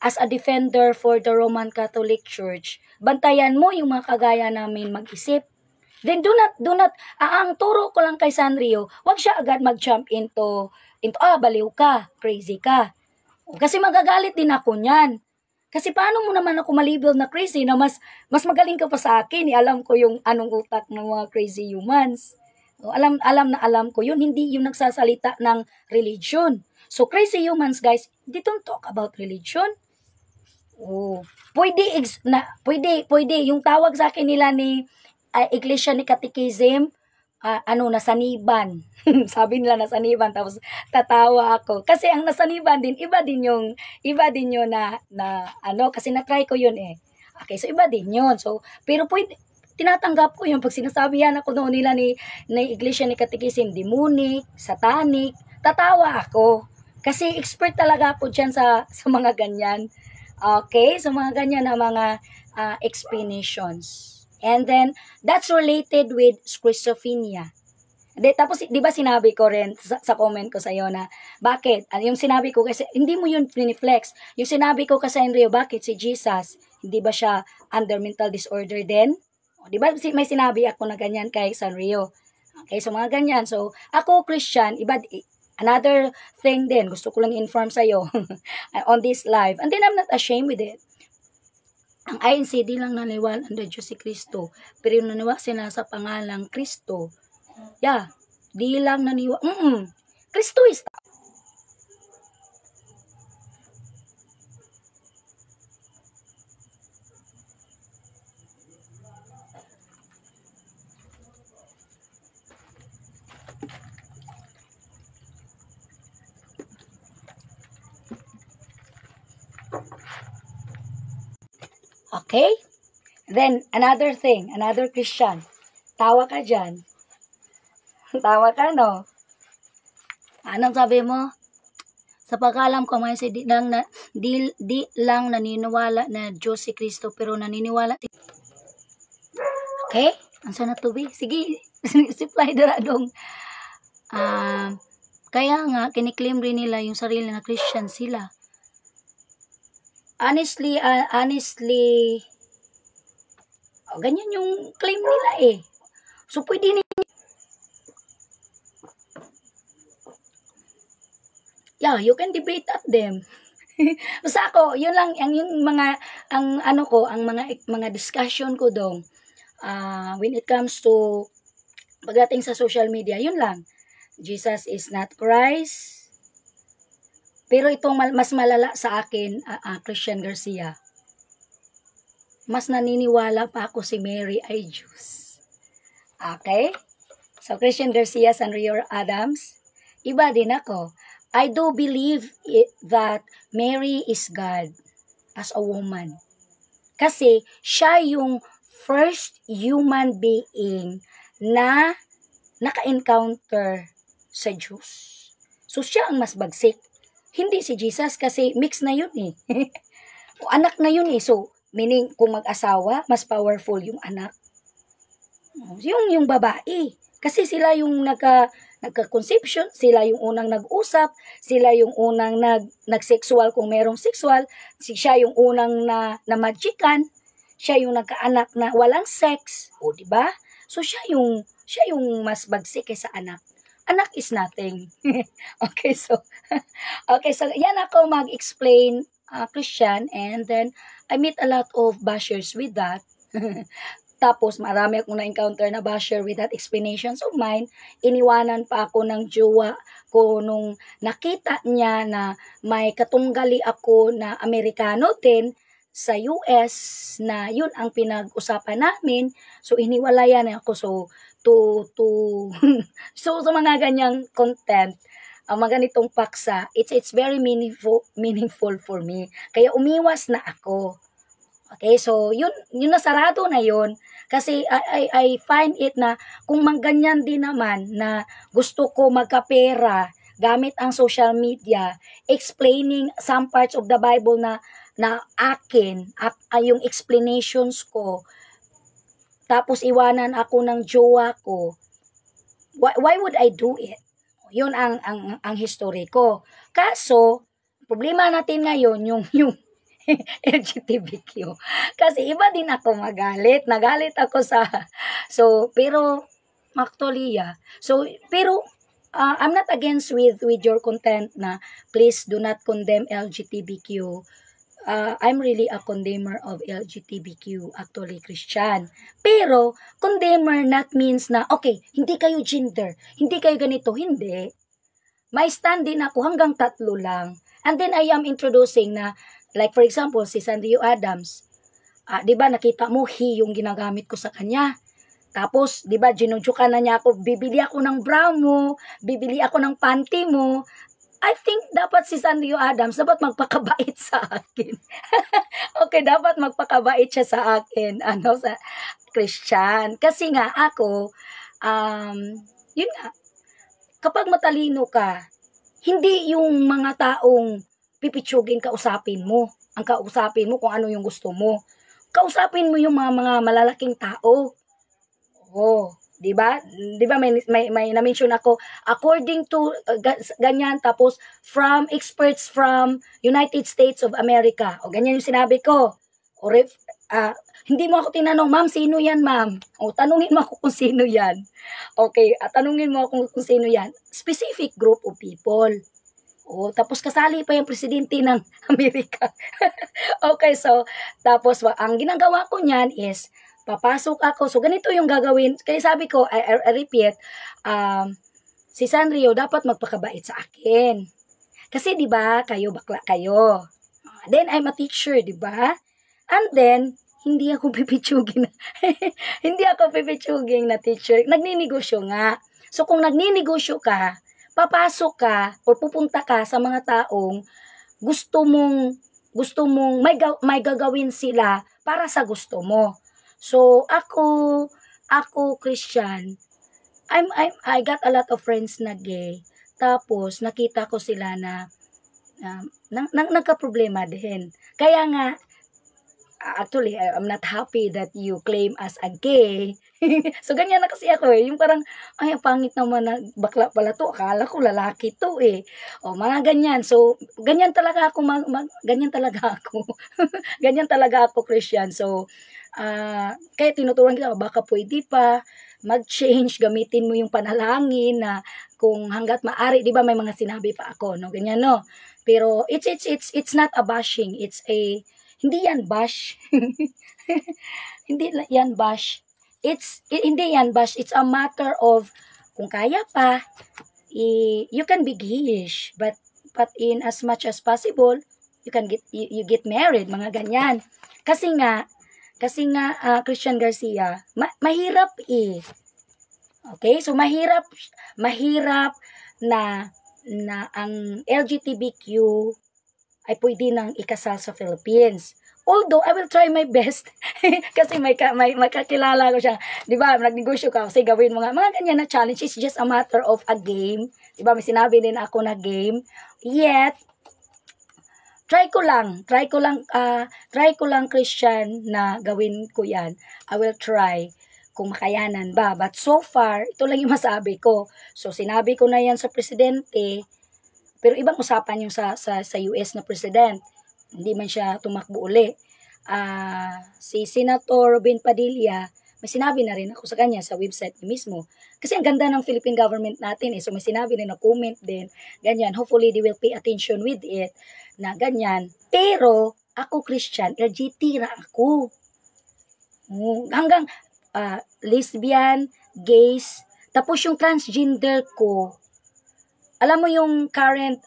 as a defender for the Roman Catholic Church, bantayan mo yung mga kagaya namin mag-isip. Then do not ang turo ko lang kay Sanrio, wag siya agad mag-jump into baliw ka, crazy ka. Kasi magagalit din ako niyan. Kasi paano mo naman ako malibel na crazy na mas magaling ka pa sa akin, alam ko yung anong utak ng mga crazy humans. Alam ko yun, hindi yung nagsasalita ng religion. So crazy humans guys, they don't talk about religion. Pwede yung tawag sa akin nila ni Iglesia ni Catechism, nasaniban. Sabi nila nasaniban, tapos tatawa ako. Kasi ang nasaniban din, iba din yung na kasi na-try ko yun eh. Okay, so iba din yun. So, pero pwede, tinatanggap ko yun pag sinasabihan ako noon nila ni Iglesia ni Catechism, demonic, satanic, tatawa ako. Kasi expert talaga ako dyan sa mga ganyan. Okay, so mga ganyan na mga explanations. And then, that's related with schizophrenia. Tapos, di ba sinabi ko rin sa comment ko sa'yo na, bakit? Yung sinabi ko kasi, hindi mo yun piniflex. Yung sinabi ko kasi, Enrio, bakit si Jesus, hindi ba siya under mental disorder din? Di ba may sinabi ako na ganyan kay Sanrio? Okay, so mga ganyan. So, ako, Christian, another thing din, gusto ko lang inform sa'yo on this live. And then, I'm not ashamed with it. Ang INC di lang naniwala na Diyos si Kristo, pero naniwala sila sa pangalang Kristo. Yeah, di lang naniwala. Kristo is okay? Then, another thing, another Christian. Tawa ka dyan. Tawa ka, no? Anong sabi mo? Sa pagkalam ko, may di lang naniniwala na Diyos si Kristo, pero naniniwala. Okay? Ang sana to be? Sige, supply daradong. Kaya nga, kiniklaim rin nila yung sarili na Christian sila. Honestly, ganyan yung claim nila eh. So, pwede yeah, you can debate at them. Basta ako, yun lang, yung mga discussion ko dong, when it comes to, pagdating sa social media, yun lang. Jesus is not Christ. Pero itong mas malala sa akin, Christian Garcia, mas naniniwala pa ako si Mary ay Diyos. Okay? So, Christian Garcia, Sanrio Adams, iba din ako. I do believe that Mary is God as a woman. Kasi, siya yung first human being na naka-encounter sa Diyos. So, siya ang mas bagsik. Hindi si Jesus kasi mix na yun eh. O, anak na yun eh. So, meaning, kung mag-asawa, mas powerful yung anak. Yung babae. Kasi sila yung nagka-conception, sila yung unang nag-usap, sila yung unang nag-sexual kung merong sexual, siya yung unang na magican, siya yung nagkaanak na walang sex, o di ba? So siya yung mas bagsik kaysa anak. Anak is nothing. Okay, so yan ako mag-explain Christian, and then I meet a lot of bashers with that. Tapos marami akong na-encounter na basher with that explanations of mine. Iniwanan pa ako ng jowa ko nung nakita niya na may katunggali ako na Amerikano din sa US, na yun ang pinag-usapan namin. So iniwalayan ako. So so sa mga ganyang content, ang mga ganitong paksa, it's very meaningful for me. Kaya umiwas na ako. Okay, so yun nasarado na yun. Kasi I find it na kung mangganyan din naman na gusto ko magkapera gamit ang social media, explaining some parts of the Bible na akin, at yung explanations ko, tapos iwanan ako ng jowa ko, why would I do it? Yun ang history ko. Kaso, problema natin ngayon yung LGBTQ. Kasi iba din ako magalit. Nagalit ako pero actually, yeah. So, pero I'm not against with your content na please do not condemn LGBTQ. I'm really a condemner of LGBTQ, actually Christian. Pero, condemner not means na, okay, hindi kayo gender, hindi kayo ganito, hindi. May stand din ako hanggang 3 lang. And then I am introducing na, like for example, si Sanrio Adams, di ba nakita mo, he yung ginagamit ko sa kanya. Tapos, di ba, ginujukan na niya ako, bibili ako ng bra mo, bibili ako ng panty mo. I think dapat si Sanrio Adams, dapat magpakabait sa akin. Okay, dapat magpakabait siya sa akin, sa Christian. Kasi nga, ako, yun nga, kapag matalino ka, hindi yung mga taong pipitsugin kausapin mo. Ang kausapin mo kung ano yung gusto mo. Kausapin mo yung mga malalaking tao. Oh, 'di ba? 'Di ba may na-mention ako according to ganyan, tapos from experts from United States of America. O ganyan yung sinabi ko. O hindi mo ako tinanong, ma'am, sino yan, ma'am? O tanungin mo ako kung sino yan. Okay, tanungin mo ako kung sino yan. Specific group of people. O, tapos kasali pa yung presidente ng Amerika. Okay, so, tapos ang ginagawa ko niyan is, papasok ako. So, ganito yung gagawin. Kaya sabi ko, I repeat, si Sanrio dapat magpakabait sa akin. Kasi, di ba, kayo, bakla kayo. Then, I'm a teacher, di ba? And then, hindi ako pipitsugin. Hindi ako pipitsugin na teacher. Nagninegosyo nga. So, kung nagninegosyo ka, papasok ka o pupunta ka sa mga taong gusto mong may gagawin sila para sa gusto mo. So ako Christian, I got a lot of friends na gay. Tapos nakita ko sila na nagka-problema din. Kaya nga actually, I'm not happy that you claim as a gay. So, ganyan na kasi ako eh. Yung parang, ay, pangit naman na bakla pala to. Akala ko lalaki to eh. O, mga ganyan. So, ganyan talaga ako. Ganyan talaga ako. Ganyan talaga ako, Christian. So, kaya tinuturuan kita, baka pwede pa mag-change, gamitin mo yung panalangin na kung hanggat maaari, di ba may mga sinabi pa ako, no? Ganyan, no? Pero, it's not a bashing. Hindi yan bash. Hindi yan bash. Hindi yan bash. It's a matter of, kung kaya pa, you can be gayish, but but in as much as possible, you get married, mga ganyan. Kasi nga, Christian Garcia, mahirap eh. Okay? So, mahirap na ang LGBTQ ay pwede nang ikasal sa Philippines. Although, I will try my best. Kasi may kakilala ko siya. Di ba, nagnegosyo ka. Kasi gawin mo nga. Mga ganyan na challenge. It's just a matter of a game. Di ba, may sinabi din ako na game. Yet, try ko lang, Christian, na gawin ko yan. I will try kung makayanan ba. But so far, ito lang yung masabi ko. So, sinabi ko na yan sa presidente, pero ibang usapan yung sa US na president. Hindi man siya tumakbo uli. Si Senator Robin Padilla, may sinabi na rin ako sa kanya sa website niya mismo. Kasi ang ganda ng Philippine government natin eh. So may sinabi rin na comment din. Ganyan. Hopefully they will pay attention with it. Na ganyan. Pero ako Christian, LGBT na ako. Hanggang lesbian, gays, tapos yung transgender ko. Alam mo yung current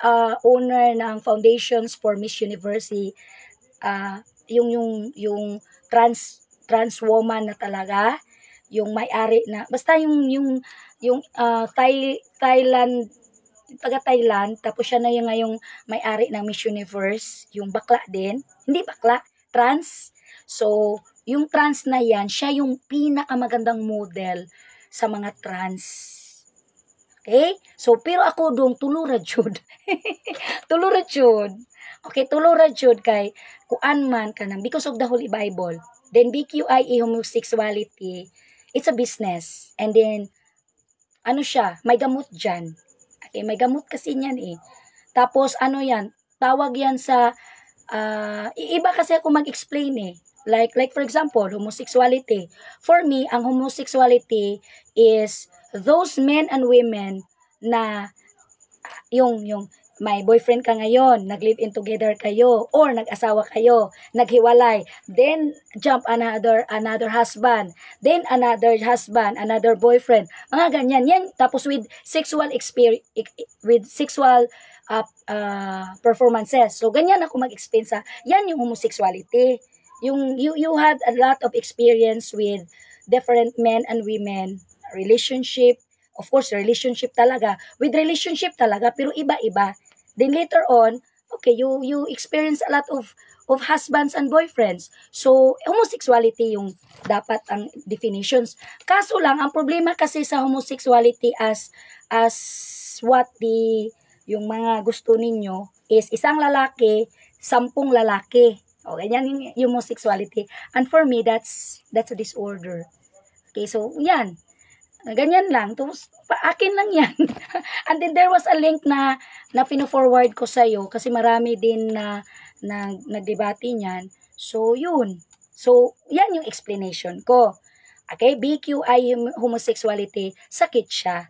owner ng Foundations for Miss University, yung trans woman na talaga, yung may-ari na, basta yung Thailand, taga Thailand, tapos siya na yung ngayong may-ari ng Miss Universe, yung bakla din, hindi bakla, trans. So, yung trans na yan, siya yung pinakamagandang model sa mga trans. Okay? So, pero ako dong tulura jud. Tulura jud. Okay, tulura jud kay kuan man kanang because of the Holy Bible. Then BQIA homosexuality, it's a business. And then ano siya, may gamot diyan. Okay, may gamot kasi niyan eh. Tapos ano yan, tawag yan sa iba kasi ako mag-explain eh. Like for example, homosexuality. For me, ang homosexuality is those men and women na yung may boyfriend ka ngayon, nag-live-in together kayo, or nag-asawa kayo, naghiwalay, then jump another husband, then another husband, another boyfriend, mga ganyan. Yan, tapos with sexual experience, with sexual performances. So, ganyan ako mag-explain sa, yan yung homosexuality. Yung you had a lot of experience with different men and women, relationship, of course, relationship talaga, with relationship talaga, pero iba-iba. Then later on, okay, you experience a lot of husbands and boyfriends. So, homosexuality yung dapat ang definitions. Kaso lang, ang problema kasi sa homosexuality as what yung mga gusto ninyo is isang lalaki, 10 lalaki. O, ganyan yung homosexuality. And for me, that's a disorder. Okay, so, yan. Ganyan lang. Tapos, akin lang yan. And then, there was a link na pino-forward ko sa'yo kasi marami din na nagdebate niyan. So, yun. So, yan yung explanation ko. Okay, BQI homosexuality, sakit siya.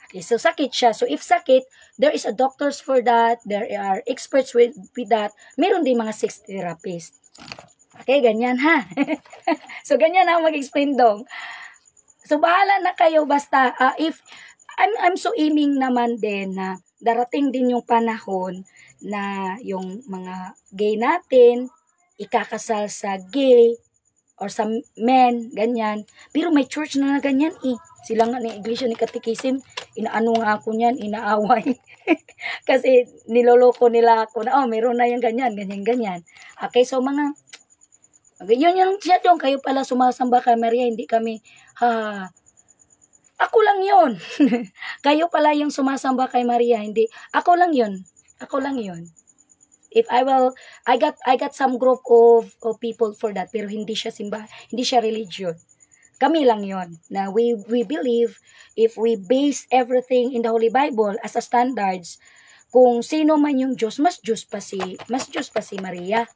Okay, so sakit siya. So, if sakit, there is a doctors for that. There are experts with that. Meron din mga sex therapist. Okay, ganyan ha. So, ganyan na mag-explain dong. So, bahala na kayo basta. If I'm so aiming naman din na darating din yung panahon na yung mga gay natin ikakasal sa gay or sa men, ganyan. Pero may church na ganyan eh. Sila nga ni iglesia ni Katikisim, inaano nga ako niyan, inaaway. Kasi niloloko nila ako na, meron na yung ganyan. Okay, so yun yung siya yung kayo pala sumasamba kay Maria, hindi kami, ako lang yun. Kayo pala yung sumasamba kay Maria, hindi, ako lang yun. If I got some group of people for that, pero hindi siya simba, hindi siya religion. Kami lang yon na we believe if we base everything in the Holy Bible as a standards, kung sino man yung Diyos, mas Diyos pa si Maria.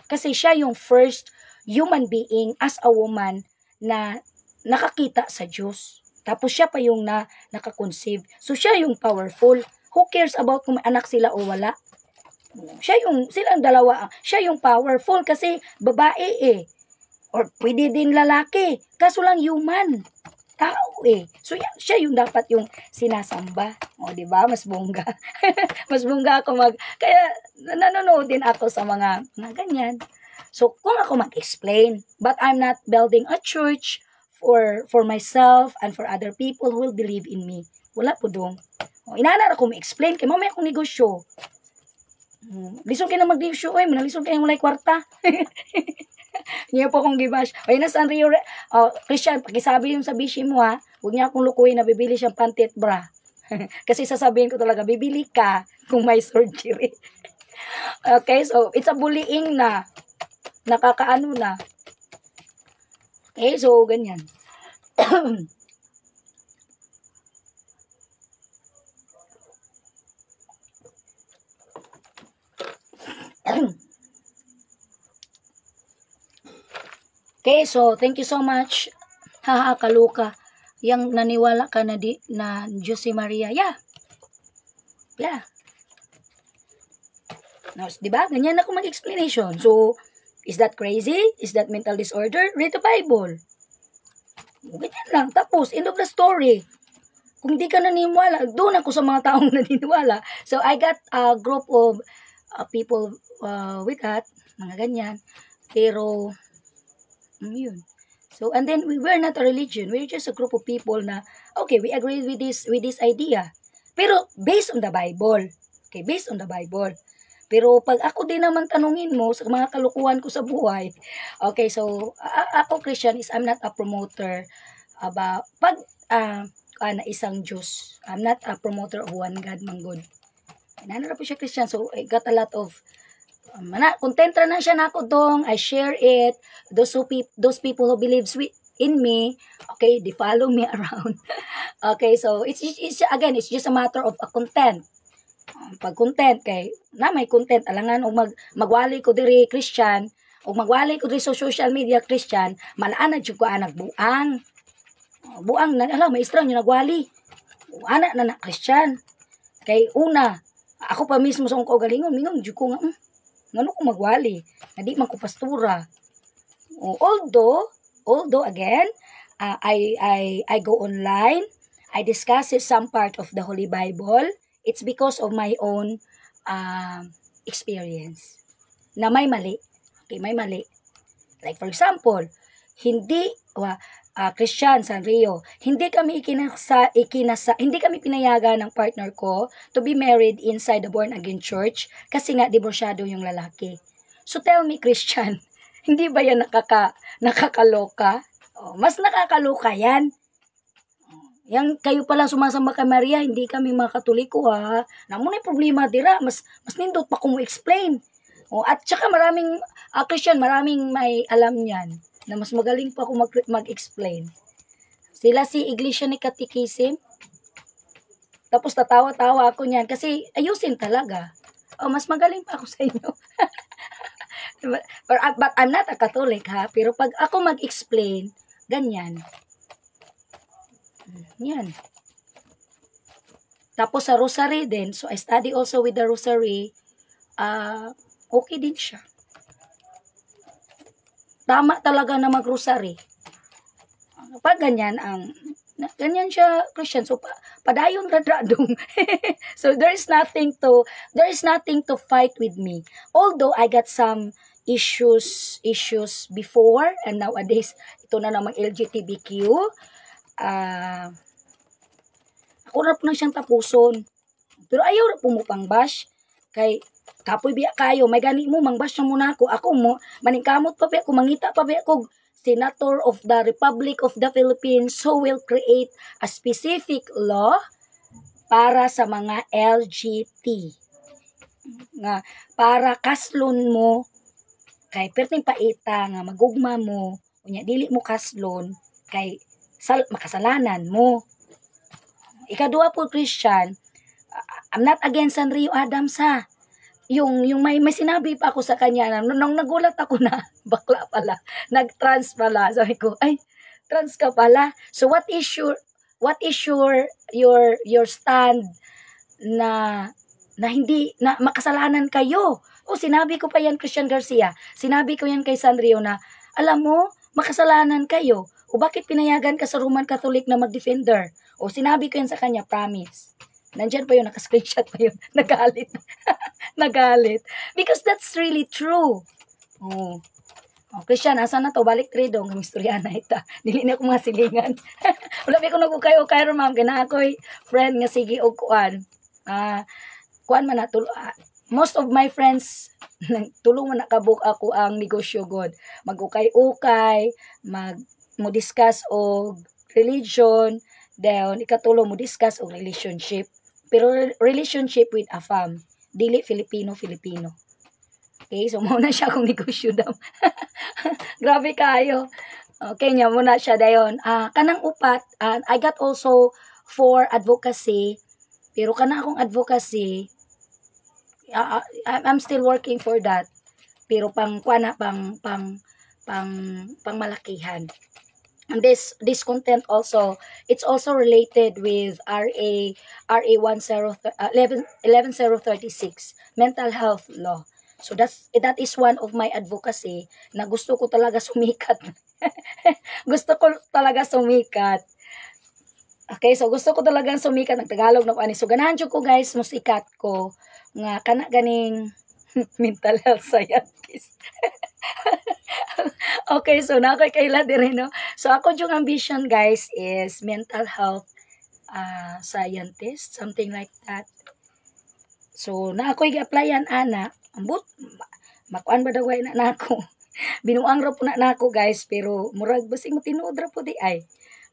Kasi siya yung first human being as a woman na nakakita sa Diyos. Tapos siya pa yung nakakonceive. So siya yung powerful. Who cares about kung may anak sila o wala? Silang dalawa, siya yung powerful kasi babae eh. Or pwede din lalaki. Kaso lang human. tao eh. So siya yung dapat yung sinasamba. O, di ba? Mas bongga. Mas bongga ako kaya nanonood din ako sa mga ganyan. So kung ako mag-explain, but I'm not building a church for myself and for other people who will believe in me. Wala po dong. O, inanar ako ma-explain kay mamaya akong negosyo. Lisod kayo na mag-negosyo, manalisod kayo mulay kwarta. Niya po akong gibash. O, na San Rio, Christian, pakisabi yung sa bishi mo ha, huwag niya akong lukuhin na bibili siyang panty at bra. Kasi sasabihin ko talaga, bibili ka kung may surgery. Okay, so it's a bullying na. Nakakaano na. Okay, so ganyan. Okay, so thank you so much. Haha, kaluka. Yang naniwala ka na na Diyos si Maria. Yeah. Yeah. No, di ba? Ganyan ako mag-explanation. So, is that crazy? Is that mental disorder? Read the Bible. Ganyan lang. Tapos, end of the story. Kung di ka naniniwala, doon ako sa mga taong naniniwala. So, I got a group of people with that, mga ganyan. Pero, yun. So, and then we're not a religion. We're just a group of people na, okay, we agree with this idea. Pero, based on the Bible. Okay, based on the Bible. Pero, pag ako din naman tanungin mo sa mga kalukuhan ko sa buhay, okay, so, ako Christian is I'm not a promoter about, pag, na isang Diyos. I'm not a promoter of one God, manggod. Nanara po siya Christian, so I got a lot of content na siya na ako dong. I share it. Those people who believes in me, okay, they follow me around. Okay, so it's again, it's just a matter of a content. Pag content kay na may content alangan og magwali ko diri Christian og magwali ko diri sa social media Christian, malaan na jud ko nagbuang. Buang na ala maestra niya nagwali. Ana na Christian. Kay una, ako pa mismo sa akong kaugalingon, mingon jud ko nga ngano ko magwali, na di man ko pastura. Although again, I go online, I discuss some part of the Holy Bible. It's because of my own experience. Na may mali. Okay, may mali. Like for example, hindi Christian San Rio, hindi kami hindi kami pinayagan ng partner ko to be married inside the born again church kasi nga diborsyado yung lalaki. So tell me Christian, hindi ba yan nakakaloka? Mas nakakaloka yan. Yang kayo pala sumasamba kay Maria, hindi kami mga Katoliko ha. Namo na problema dira, mas nindot pa ko mo explain. At saka maraming Christian, maraming may alam niyan na mas magaling pa ako mag-explain. Sila si Iglesia ni Catechism. Tapos tatawa-tawa ako niyan kasi ayusin talaga. Mas magaling pa ako sa inyo. But I'm not a Catholic ha, pero pag ako mag-explain, ganyan. Yan. Tapos sa rosary din, so I study also with the rosary, okay din siya. Tama talaga na mag-rosary. Pag ganyan, ganyan siya, Christian, so padayon radradong. So there is nothing to fight with me. Although I got some issues before, and nowadays, ito na namang LGBTQ, ako na po na siyang tapuson. Pero ayaw na po mo pang bash. Kay kapoy biya kayo, may gani mo, mangbash na muna ako. Ako mo, maningkamot pa biya ko, mangita pa biya ko, Senator of the Republic of the Philippines who will create a specific law para sa mga LGBT. Nga, para kaslon mo, kay perting paita nga magugma mo, unya dili mo kaslon, kay makasalanan mo. Ikadua po Christian, I'm not against San Rio Adams ha. Yung may sinabi pa ako sa kanya nung nagulat ako na bakla pala, nag-trans pala. Sabi ko, ay, trans ka pala. So what is your stand na hindi na makasalanan kayo? Sinabi ko pa yan Christian Garcia. Sinabi ko yan kay San Rio na alam mo, makasalanan kayo. O bakit pinayagan ka sa Roman Catholic na mag-defender? O sinabi ko yan sa kanya, promise. Nandyan pa yun, naka-screenshot pa yun. Nagalit. Nagalit. Because that's really true. Oh. Oh, Christian, asa na to? Balik tridong. Kami istorya na ita. Dili na ako mga silingan. Wala pa ko nagkukay-ukay ro, ma'am. Kaya ako'y friend nga sige og kuan. Kuan man na. Most of my friends, tulong man nakabuk ako ang negosyo god. Mag-ukay-ukay, mo discuss og religion, then ikatulo mo discuss og relationship. Pero relationship with a fam. Dili Filipino-Filipino. Okay, so muna siya kung negosyo daw. Grabe kayo. Okay, niya muna siya dayon. Kanang upat, I got also for advocacy. Pero kanang akong advocacy, I'm still working for that. Pero pang malakihan. And this content also, it's also related with RA 11036, mental health law. So that is one of my advocacy na gusto ko talaga sumikat. Gusto ko talaga sumikat. Okay, so gusto ko talagang sumikat ng Tagalog na ani. So ganahan jud ko guys, musikat ko nga kana ganing mental health scientist. Okay, so na ako'y kaila dire no. So ako yung ambition guys is mental health scientist, something like that. So na ako'y gi-applyan ana. Ambot, makuan ba daw na nako? Binuang ra po na nako guys, pero murag basing matinuod ra po di ay.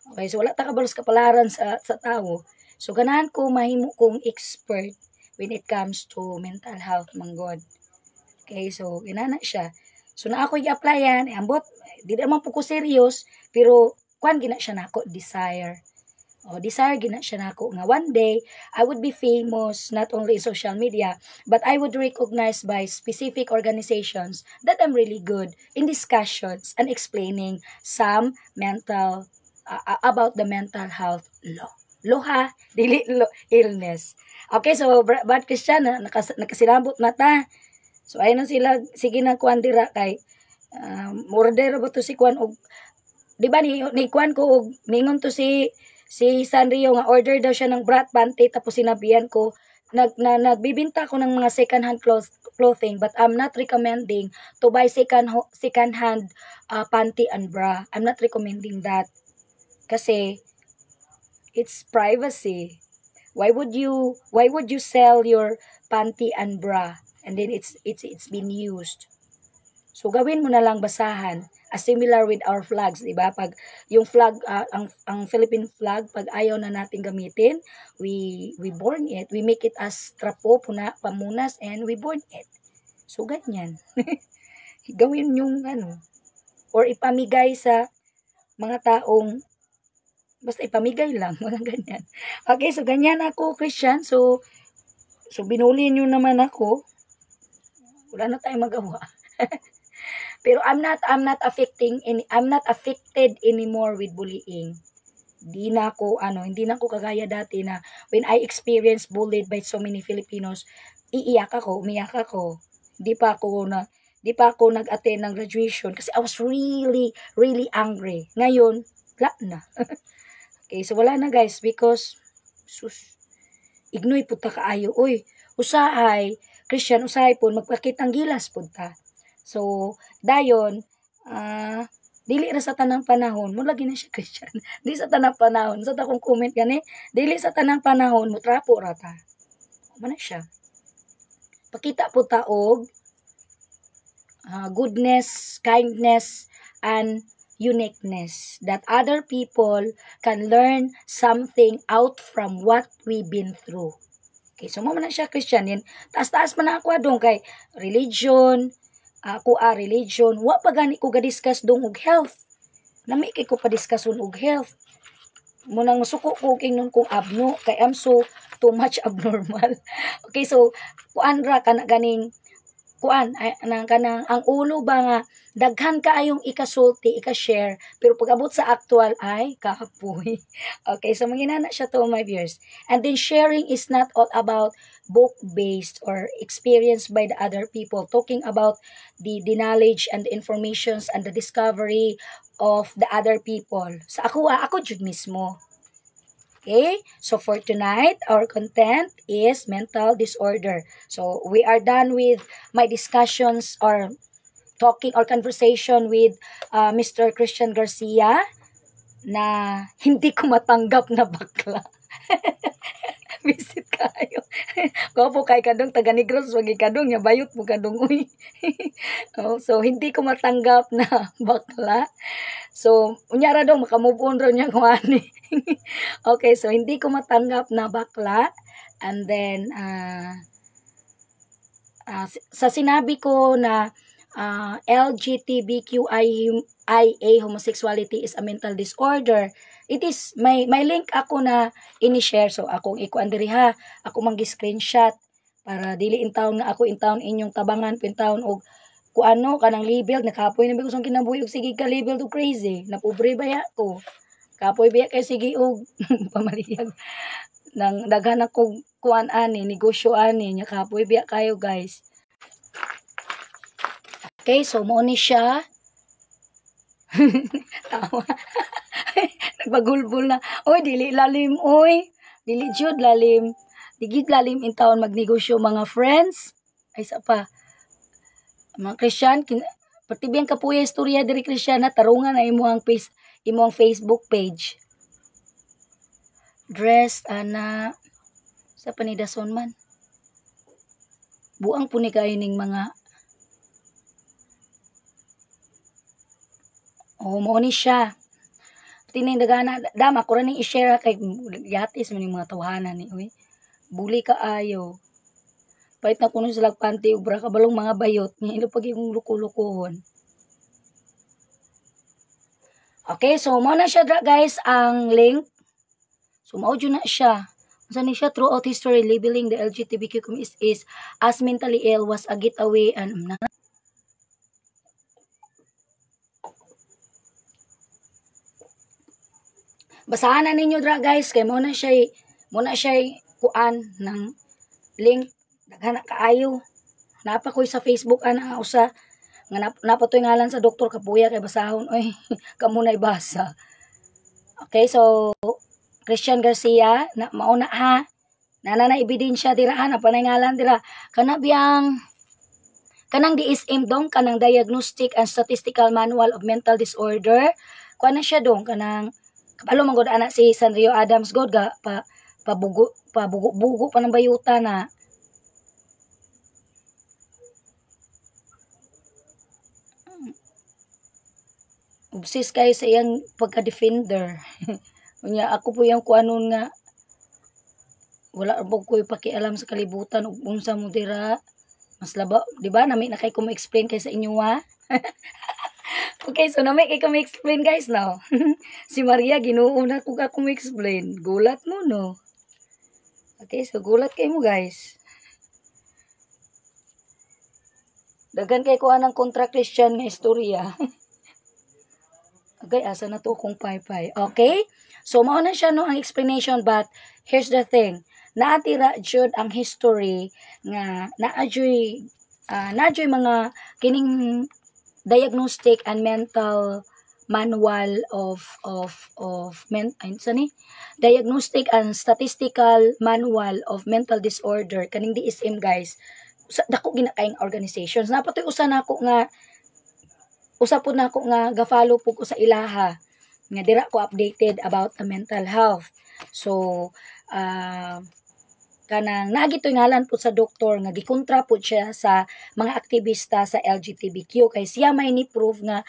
Okay, so wala ta kabalos kapalaran sa tao. So ganahan ko mahimo kong expert when it comes to mental health manggod. Okay, so inana siya. So na ako i-applyan, ambot, di naman po ko serious, pero kuan gina siya nako, desire. Desire gina siya nako nga one day I would be famous not only in social media but I would recognized by specific organizations that I'm really good in discussions and explaining some mental about the mental health law. Loha, dili illness. Okay, so Bad Christian nakasilambot na ta. So ayun na sila, sige na kuan dira kay order ba to si kuan og di ba ni kuan ko og ningon to si Sanrio nga order daw siya ng brat panty tapos sinabihan ko nagbibinta ko ng mga second hand clothing but I'm not recommending to buy second hand panty and bra. I'm not recommending that kasi it's privacy. Why would you sell your panty and bra and then it's been used? So gawin mo na lang basahan. Similar with our flags, di ba? Pag yung flag, ang Philippine flag, pag ayaw na natin gamitin, we burn it. We make it as trapo, pamunas, and we burn it. So, ganyan. Gawin yung or ipamigay sa mga taong, basta ipamigay lang, mga ganyan. Okay, so ganyan ako, Christian. So binuli nyo naman ako. Wala na tayong magawa. Pero I'm not affected anymore with bullying. Hindi na ako kagaya dati na when I experienced bullied by so many Filipinos, umiyak ako. Di pa ako nag-attend ng graduation kasi I was really really angry. Ngayon, wala na. Okay, so wala na guys because ignoy pud ta kaayo. Uy, Christian usahay po magpakitang gilas pud ta. So, dayon, dili ra sa tanang panahon, mo lagi na siya Christian. Dili sa tanang panahon, sa takong comment gani, dili sa tanang panahon, mo trapo ra ta. Mana siya. Pakita po ta og goodness, kindness, and uniqueness that other people can learn something out from what we've been through. Okay, so mo man na siya Christian yan. Taas-taas man na ako adong kay religion, religion, wa pa gani ko ga-discuss dong og health. Nami kay ko pa discusson og health. Munang masuko ko king nun kung abno kay I'm so too much abnormal. Okay, so kuan ra kana ganing kanang ang ulo ba nga daghan kaayong ikasulti, ika-share, pero pag abot sa actual ay kapoy. Okay, so manginana siya to my viewers. And then sharing is not all about book-based or experienced by the other people, talking about the knowledge and the informations and the discovery of the other people. Sa ako jud mismo. Okay? So for tonight, our content is mental disorder. So we are done with my discussions or talking or conversation with Mr. Christian Garcia na hindi ko matanggap na bakla. Visit kayo. Ko kay kadong taga Negros wag kadong nya bayot mo kadong uy. So hindi ko matanggap na bakla. So unya ra daw makamove on raw niya kung ani. Okay, so hindi ko matanggap na bakla, and then sa sinabi ko na LGBTQIA homosexuality is a mental disorder, it is may link ako na ini-share, so akong ikuan diri ha, ako manggi-screenshot para dili intawon nga ako intawon inyong tabangan pintawon og kuano kanang label nakapoy na ba kusang kinabuhi og sige ka label to crazy napobre baya ko kapoy baya kay sige og pamaliyag nang daghan ako kuan ani negosyo ani nya kapoy baya kayo guys. Okay, so mo ni siya. Tawa. Nagpagulbol na. Oy, dili lalim, oy. Dili jud lalim. Digid lalim in taon magnegosyo mga friends. Ay sa pa. Mga Christian, patibiyang kapuya istorya diri Christian na tarungan na imo ang Facebook page. Dressed ana sa panidason man. Buang puni kayo ning mga mo ni siya. Tining dagana dama ko ra ning i-share kay yatis man yung mga tawhanan ni uy. Buli ka ayo. Pait na kuno sila panty ug bra kabalong mga bayot nya ilo pag yung luko-lukohon. Okay, so mo na siya guys ang link. So mao jud na siya. Unsa ni siya throughout history labeling the LGBTQ community is as mentally ill was a getaway and basahan na ninyo dra guys kay mo na siya kuan ng link daghan kaayo napa koy sa Facebook ana usa nga napatoy ngalan sa doktor kapuya kay basahon oy kamo na ibasa. Okay, so Christian Garcia na mauna ha na ebidensya dira na panay ngalan dira kana biyang kanang DSM dong kanang Diagnostic and Statistical Manual of Mental Disorder kuan na siya dong kanang kabalo man gud ana si Sanrio Adams god ga pabugo pa ng bayuta na obses kayo sa iyang pagka-defender. Unya ako po yung kuanon nga wala po ko pakialam sa kalibutan ug unsa mo dira mas laba di ba nami na kay ko ma-explain kay sa inyo ha. Okay, so nami kay ko ma-explain guys now. Si Maria Ginoo na ko ka ma-explain gulat mo no. Okay, so gulat kay mo guys. Dagan kay ko anang kontra Christian nga istorya. Okay, asa na to kung pay-pay. Okay? So, mao na siya no ang explanation but here's the thing. Naatira jud ang history nga naadyoy mga kining diagnostic and mental manual of diagnostic and statistical manual of mental disorder kaning DSM guys. Dako ginakaing organizations. Napatoy usa nako nga usapon na ako nga ga-follow po ko sa ilaha nga dira ko updated about the mental health. So kanang nagitoy ngalan po sa doktor nga gikontra po siya sa mga aktivista sa LGBTQ kay siya may ni prove nga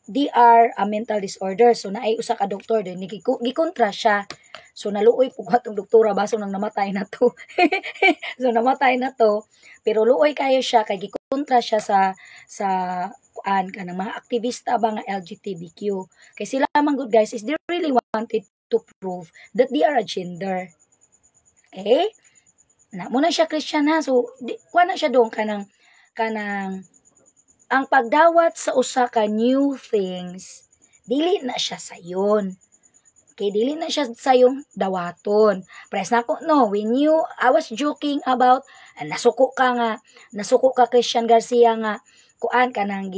they are a mental disorder. So naay usa ka doktor din gikontra siya. So naluoy po ko atong doktora baso nang namatay na to. So namatay na to pero luoy kayo siya kay gikontra siya sa kanang mga aktivista ba nga LGBTQ kay sila man good guys is they really wanted to prove that they are a gender. Okay, na muna siya Christian ha, so kuha na siya doon kanang ang pagdawat sa usa ka new things dili na siya sayon. kay dili na siya sayong dawaton. Press na ko, no, I was joking about, nasuko ka Christian Garcia nga, kuan ka nang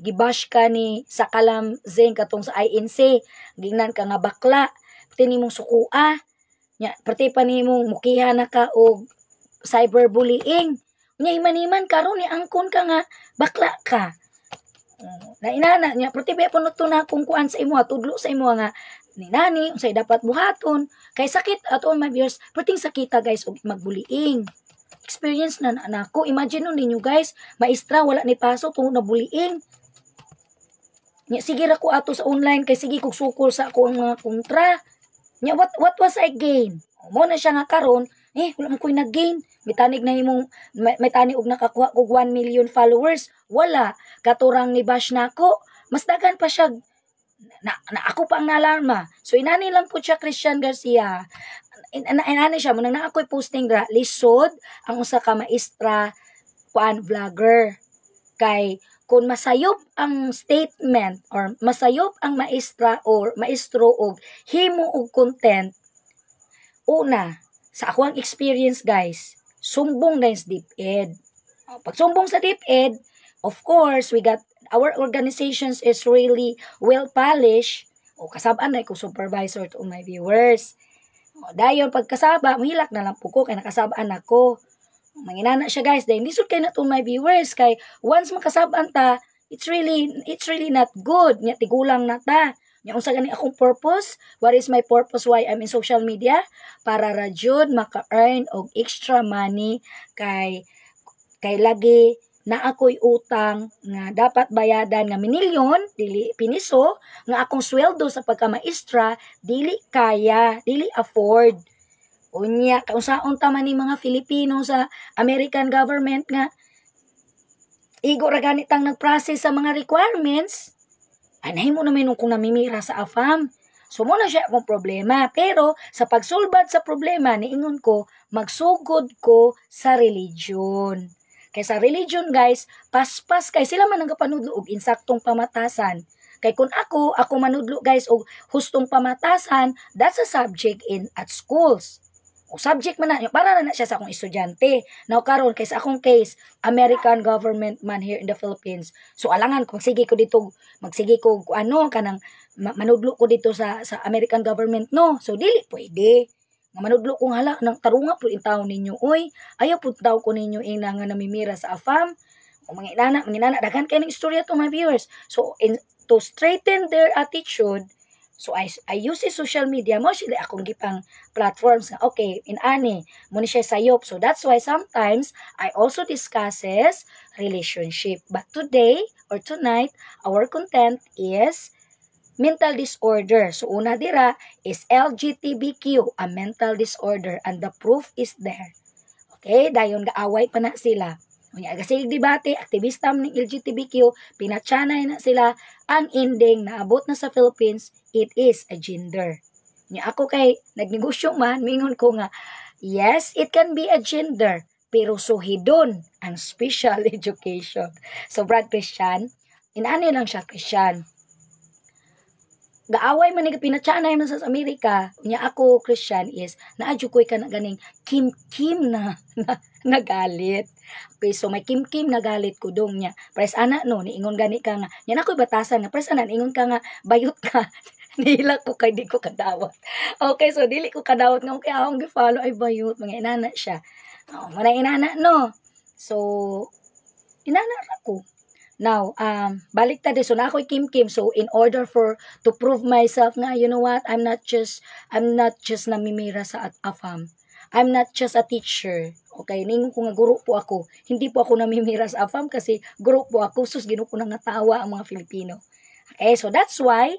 gibash ka ni sa Kalam Zeng katong sa INC, gingnan ka nga bakla, pati nimong sukua, nya, pati pa nimong mukiha na ka og cyberbullying. Nya iman karon ni angkon ka nga bakla ka. Na inana niya pertibe po to na kung kuan sa imo tudlo sa imo nga ni nani unsay dapat buhaton kay sakit aton my viewers perting sakita guys og magbuliing experience na nako imagine nun ninyo guys maestra wala ni paso tungod na bullying nya sige ra ko ato sa online kay sige kog sukol sa ako ang mga kontra nya what was I gain mo na siya nga karon wala man koy nag-gain. Mitanig na himong, may tani og nakakuha og 1 million followers. Wala. Katurang ni bash na ako. Mas dagan pa siya. Ako pa ang nalarma. So, inani lang po siya, Christian Garcia. Inani siya. Munang na ako'y posting ra. Lisod, ang usa ka maestra, vlogger. Kay, kung masayop ang statement or masayop ang maestra or maestro og himo og content, una, sa ako ang experience guys, sumbong guys DepEd. Pag sumbong sa DepEd, of course, our organizations is really well polished. Kasabaan na ko supervisor to my viewers. Dayon pagkasaba, mahilak na lang po ko kay nakasabaan ako. Manginana siya guys, dahil lisod kay na to my viewers kay once makasabaan ta, it's really not good. Nya tigulang na ta. Yung unsa gani akong purpose, what is my purpose why I'm in social media? Para ra jud maka-earn og extra money kay lagi na ako'y utang nga dapat bayadan nga minilyon, dili piniso, nga akong sweldo sa pagkamaestra, dili kaya, dili afford. Unya, kaunsaon ta man ni mga Filipino sa American government nga, igo ra ganitang nag-process sa mga requirements, anahin mo naman kung namimira sa AFAM. So, muna siya akong problema. Pero, sa pagsulbad sa problema, niingon ko, magsugod ko sa religion. Kaya sa religion, guys, paspas kay sila man ang kapanudlo og insaktong pamatasan. Kay kung ako manudlo, guys, og hustong pamatasan, that's a subject at schools. O subject man na, para na siya sa akong estudyante. Now karon kay sa akong case, American government man here in the Philippines. So alangan kung magsige ko kanang manudlo ko dito sa American government no. So dili pwede. Manudlo kong hala nang tarunga po in taon ninyo. Oy, ayaw po taw ko ninyo ina nga namimira sa AFAM. O mga inana daghan kay ning istorya to my viewers. So to straighten their attitude, so I use social media mo sila akong gipang platforms nga okay mo ni siya sayop. So that's why sometimes I also discusses relationship. But today or tonight our content is mental disorder. So una dira is LGBTQ, a mental disorder, and the proof is there. Okay, dayon gaaway pa na sila. Unya gasig debate, aktivista ng LGBTQ, pinachanay na sila. Ang ending na abot na sa Philippines, it is a gender. Unya ako kay nagnegosyo man, mingon ko nga, yes, it can be a gender, pero suhidon ang special education. So Brad Christian, inani lang siya Christian. Gaaway man ni pinachanay man sa Amerika, unya ako Christian is naadyo koy ka na ganing kim na galit. Okay, so may kim na galit ko dong niya. Pres ana no niingon gani ka nga. Nya nakoy batasan nga pres ana niingon ka nga bayot ka. Nila ko kay di ko kadawat. Okay, so dili ko kadawat nga okay akong gi-follow ay bayot mga inana siya. Mana inana no. So inana ra ko. Now, balik ta so na ako'y kim. So, in order to prove myself nga, you know what, I'm not just namimira sa AFAM. I'm not just a teacher. Okay, ningon ko nga guro po ako. Hindi po ako namimira sa AFAM kasi guro po ako. Sus, gino ko nang natawa ang mga Filipino. Okay, so that's why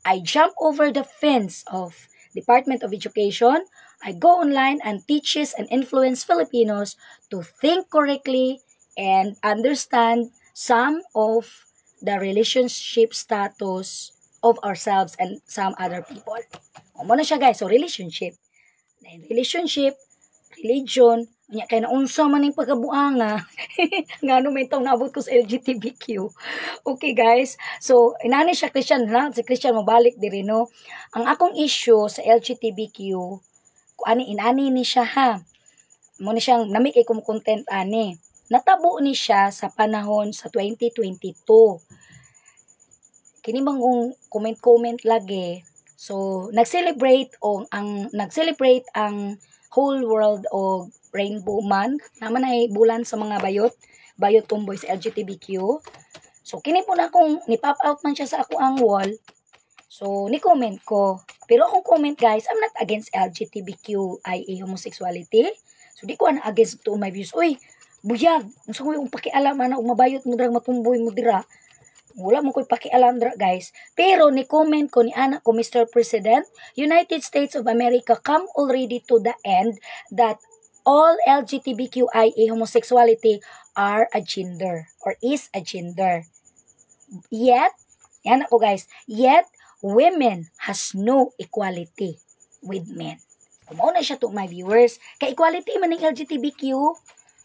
I jump over the fence of Department of Education. I go online and teaches and influence Filipinos to think correctly and understand some of the relationship status of ourselves and some other people. Muna siya guys, so relationship, religion, Nya kay naunsa man ning pagkabuanga ngano may taong naabot ko sa LGBTQ. Okay guys, so inani siya Christian na si Christian mabalik diri no. Ang akong issue sa LGBTQ ko ani inani ni siya ha. Mo ni siyang nami kay content ani. Natabo ni siya sa panahon sa 2022. Kini bang comment lagi. So nag-celebrate ang whole world o Rainbow Month. Naman ay bulan sa mga bayot tumboy sa LGBTQ. So kini po na akong ni-pop out man siya sa ako ang wall. So ni-comment ko. Pero akong comment guys, I'm not against LGBTQIA homosexuality. So di ko na against to my views. Uy, buyag, unsa ko yung pakialam ana og mabayot mo dira matumboy mo dira. Wala mo ko'y pakialam dra guys. Pero ni-comment ko ni anak ko, Mr. President, United States of America come already to the end that all LGBTQIA homosexuality are a gender or is a gender. Yet, yan ako guys, yet women has no equality with men. Kumaw na siya to my viewers. Kay equality man ng LGBTQ,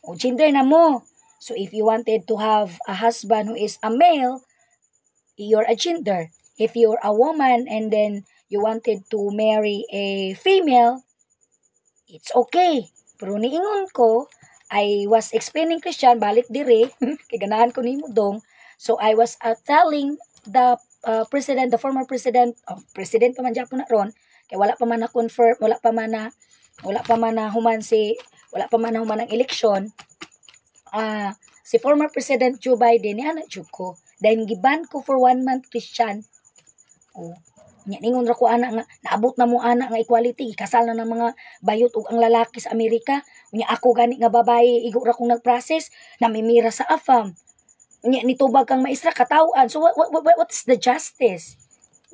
o gender na mo. So if you wanted to have a husband who is a male, you're a gender. If you're a woman and then you wanted to marry a female, it's okay. Pero niingon ko, I was explaining Christian, balik dire, kay ganahan ko ni Mudong. So I was telling the president, the former president, president pa man dyan po na ron, kay wala pa man na confirm, wala pa man na human ang eleksyon. Si former President Joe Biden, ni anak Joe ko, dahil giban ko for 1 month Christian. Oh, ningon ra ko ana nga naabot na mo ana nga equality, kasal na ng mga bayot ug ang lalaki sa Amerika. Unya ako gani nga babae, igo ra kong nagprocess, namimira sa AFAM. Unya nitubag kang maestra katawan. So what is the justice?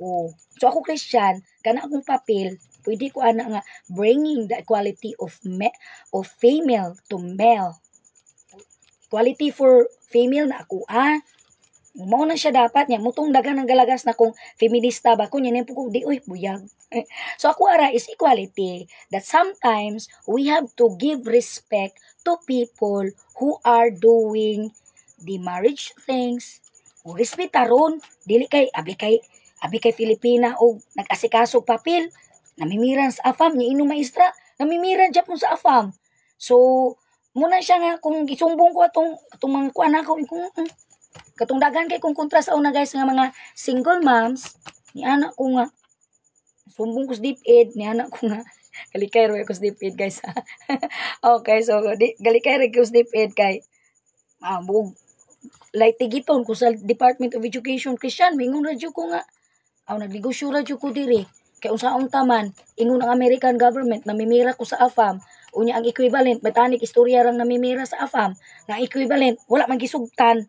Oh, so ako Christian, kana akong papel, pwede ko ana nga bringing the equality of female to male. Equality for female na ako mao na siya dapat niya mutong dagan ng galagas na kung feminista ba ko niya po ko di oy buyag. So ako ara is equality that sometimes we have to give respect to people who are doing the marriage things. O respetaron dili kay abi kay Filipina o nag-asikaso papel namimiran sa AFAM niya inong maestra namimiran jud sa AFAM. So muna siya nga kung gisumbong ko atong mga kuan ako kung katong dagan kay kung kontra sa una guys nga mga single moms ni anak ko nga sumbong ko sa DepEd ni anak ko nga galikay ro ko sa DepEd guys. Okay, so galikay ro ko sa DepEd kay bug like tigiton ko sa Department of Education Christian mingon ra jud ko nga nagnegosyo ra jud ko diri kay unsaon taman ingon ang American government namimira ko sa AFAM. Unya ang equivalent batanik istorya rang namimira sa AFAM nga equivalent wala man gisugtan.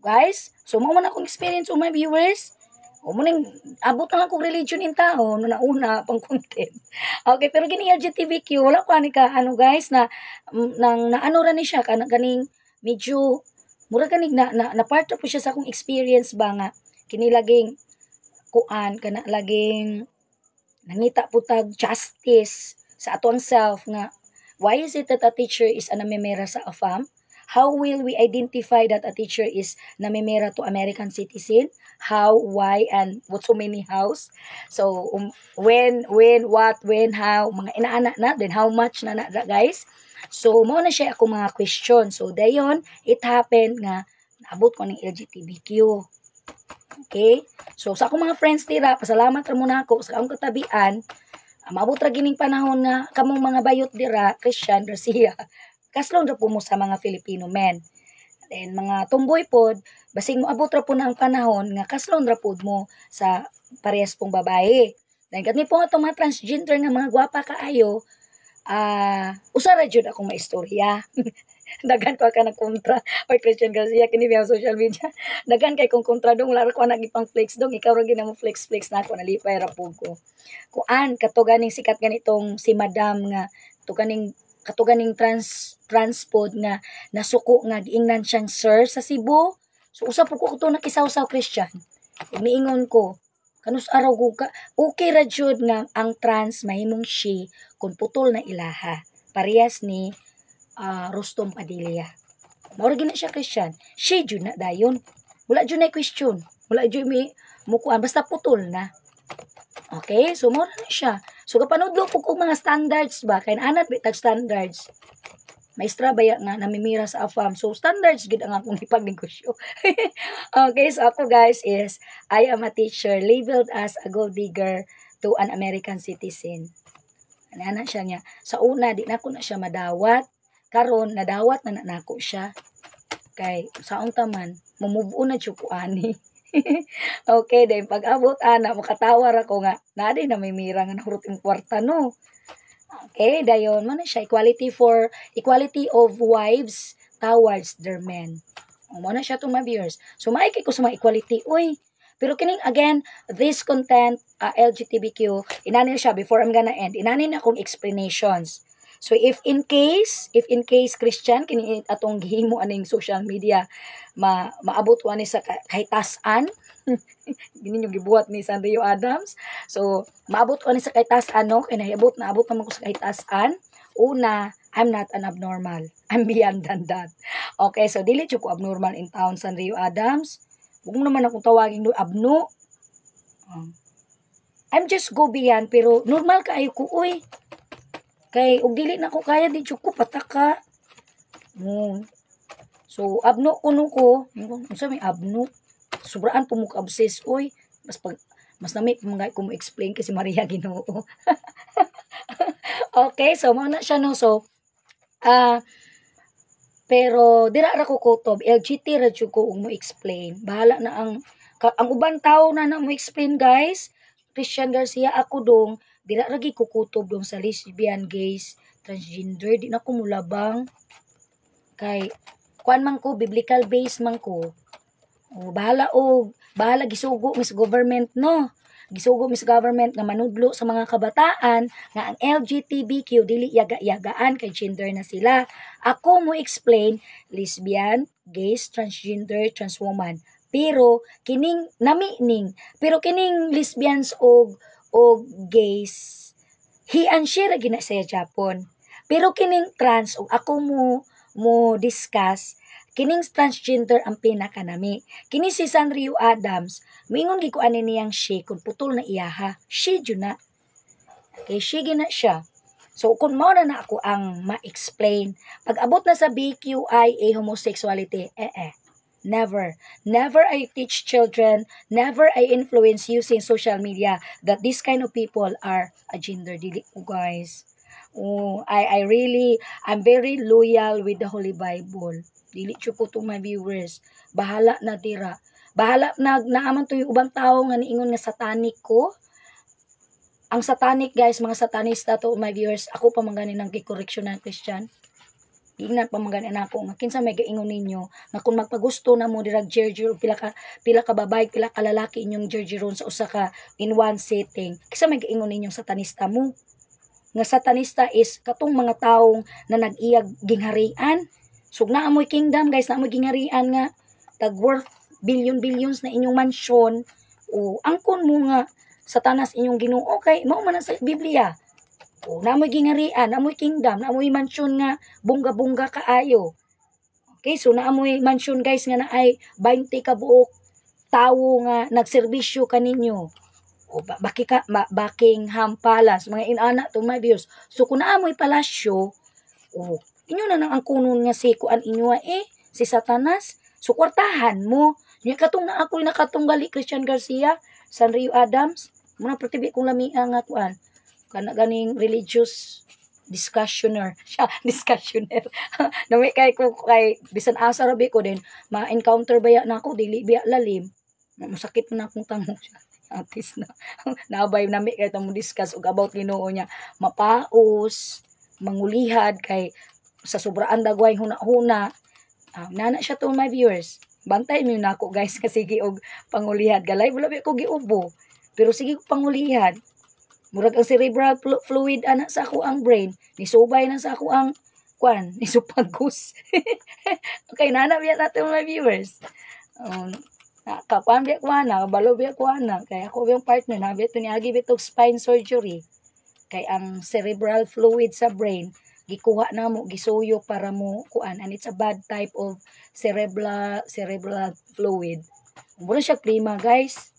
Guys, so mo man akong experience o my viewers. O mo nang abot na lang kong religion in tao no nauna pang content. Okay, pero gini LGBTQ wala ko ani ka guys na ano ra ni siya kaning medyo mura kanig na part po siya sa akong experience ba nga kini laging kuan kana laging nangita po tag justice sa atong self nga why is it that a teacher is namimira sa AFAM? How will we identify that a teacher is namimira to American citizen? How, why, and what so many hows? So, when, what, when, how, mga inaanak na, then how much na guys? So, mo na siya ako mga question. So, dayon, it happened nga, naabot ko ng LGBTQ. Okay? So, sa akong mga friends tira, pasalamat ra muna ako sa akong katabian, maabot ra gining panahon nga, kamong mga bayot dira, Christian, Garcia, kaslon ra po mo sa mga Filipino men. Then mga tumboy pod, basing moabot ra po na ang panahon nga kaslon ra pod mo sa parehas pong babae. Then kani po nga mga transgender nga mga gwapa kaayo, usa ra jud akong maistorya. Dagan ko ka nagkontra or Christian Garcia kini via social media. Dagan kay kung kontra dong lara ko nagipang flex dong ikaw ra ginamo flex na ako nalipay ra pud ko. Kuan kato ganing sikat ganitong si Madam nga to ganing katuganing transport nga nasuko nga giingnan siyang sir sa Cebu. So usa po ko nakisaw-saw Christian. Miingon ko kanus araw ko ka okay ra jud nga ang trans mahimong she kung putol na ilaha. Parehas ni Rostom Padilla. Mao gina siya Christian. She jud na dayon. Wala jud na question. Wala jud mi mukuan basta putol na. Okay? So mo na siya. So kapanudlo po kung mga standards ba kay anat bitag standards. Maestra baya nga namimira sa AFAM. So standards gid ang akong ipagnegosyo. Okay, so ako guys is I am a teacher labeled as a gold digger to an American citizen. Ana siya niya. Sa una di na ko na siya madawat. Karon nadawat na nako siya. Kay saong taman mumove on na jud ko ani. Okay, then pag abot ana makatawar ako nga naday na may mira nga nahurot yung kwarta no. Okay, dayon man siya equality of wives towards their men. Mo na siya to my viewers. So maikay ko sa mga equality oy. Pero kining again, this content LGBTQ, inanin siya before I'm gonna end. Inanin akong explanations. So if in case Christian kini atong gihimo aning social media maabot wa ni sa kahitasan gini yung gibuhat ni Sanrio Adams. So maabot ko ni sa kahitasan no kay naabot naman ko sa kahitasan. Una, I'm not an abnormal. I'm beyond than that. Okay, so dili jud ko abnormal in town Sanrio Adams. Huwag mo naman akong tawagin doon abno. I'm just go beyond pero normal kaayo ko uy. Kay ug dili na ko kaya di jud ko pataka. So abno kuno ko, unsa may abno? Sobraan po mo ka-obsess oy. Mas nami mga ko mo explain kasi Maria Ginoo. Okay, so mo na siya no. So pero dira ra ko kutob LGT ra jud ko mo explain. Bahala na ang uban tawo na mo explain guys. Christian Garcia ako dong dira ra gi ko kutob dong sa lesbian, gays, transgender di na ko mulabang kay kuan man ko biblical based man ko. Bahala gisugo mis government no. Gisugo mis government nga manudlo sa mga kabataan nga ang LGBTQ dili yaga-yagaan kay gender na sila. Ako mo explain lesbian, gays, transgender, transwoman. Pero kining lesbians og gays he and she ra gina sa Japon. Pero kining trans og ako mo discuss kining transgender ang pinakanami. Kini si Sanrio Adams, moingon gi ko ani niyang she kun putol na iyaha. She jud na. Okay, she gina siya. So kun mao na ako ang ma-explain, pag abot na sa BQIA homosexuality, never I teach children, never I influence using social media that this kind of people are a gender dili ko guys. I'm very loyal with the Holy Bible. Dili jud ko to my viewers. Bahala na dira. Bahala naaman to yung ubang tao nga niingon nga satanic ko. Ang satanic guys, mga satanista to my viewers. Ako pa man ganin ng correction ng Christian. Ingnan pa man ganin ako nga kinsa may gaingon ninyo nga kung magpagusto na mo dirag jerjer pila ka babae, pila ka lalaki inyong jerjeron sa usa ka in one setting. Kinsa may gaingon ninyong satanista mo? Nga satanista is katong mga taong na nag-iyag gingharian. So naamoy kingdom guys, naamoy gingharian nga tag worth billions na inyong mansyon. O angkon mo nga satanas inyong Ginoo kay mao man sa Biblia. O naamoy gingharian, naamoy kingdom, naamoy mansyon nga bongga-bongga kaayo. Okay, so naamoy mansyon guys nga naay 20 ka buok tawo nga nagserbisyo kaninyo. O Buckingham Palace, mga inana to my viewers. So kung naamoy palasyo, inyo na nang ang kunon nga si kuan inyo si Satanas. So kwartahan mo. Nya katong na ako'y nakatunggali Christian Garcia, Sanrio Adams, muna pratibi kong lamia nga kuan. Kana ganing religious discussioner. Discussioner. Nami kay bisan asa rabi ko din ma-encounter baya na ako dili biya lalim. Masakit na akong tango siya. Atis na. Nabay nami kay tamo discuss og about Ginoo niya. Mapaos, mangulihad kay sa sobraan dagway huna-huna. Nana siya to my viewers. Bantay mo na ako guys kasi og pangulihad. Galay wala ko giubo. Pero sige ko pangulihad. Murag ang cerebral fluid ana sa ako ang brain. Nisubay na sa ako ang nisupagkus. Okay, nana biya natin my viewers. Kakuan biya ko na, balo biya ko na. Kaya ako yung partner na biya ito niagi bitog spine surgery. Kay ang cerebral fluid sa brain gikuha na mo gisuyo para mo kuan, and it's a bad type of cerebral fluid. Muna siya prima guys.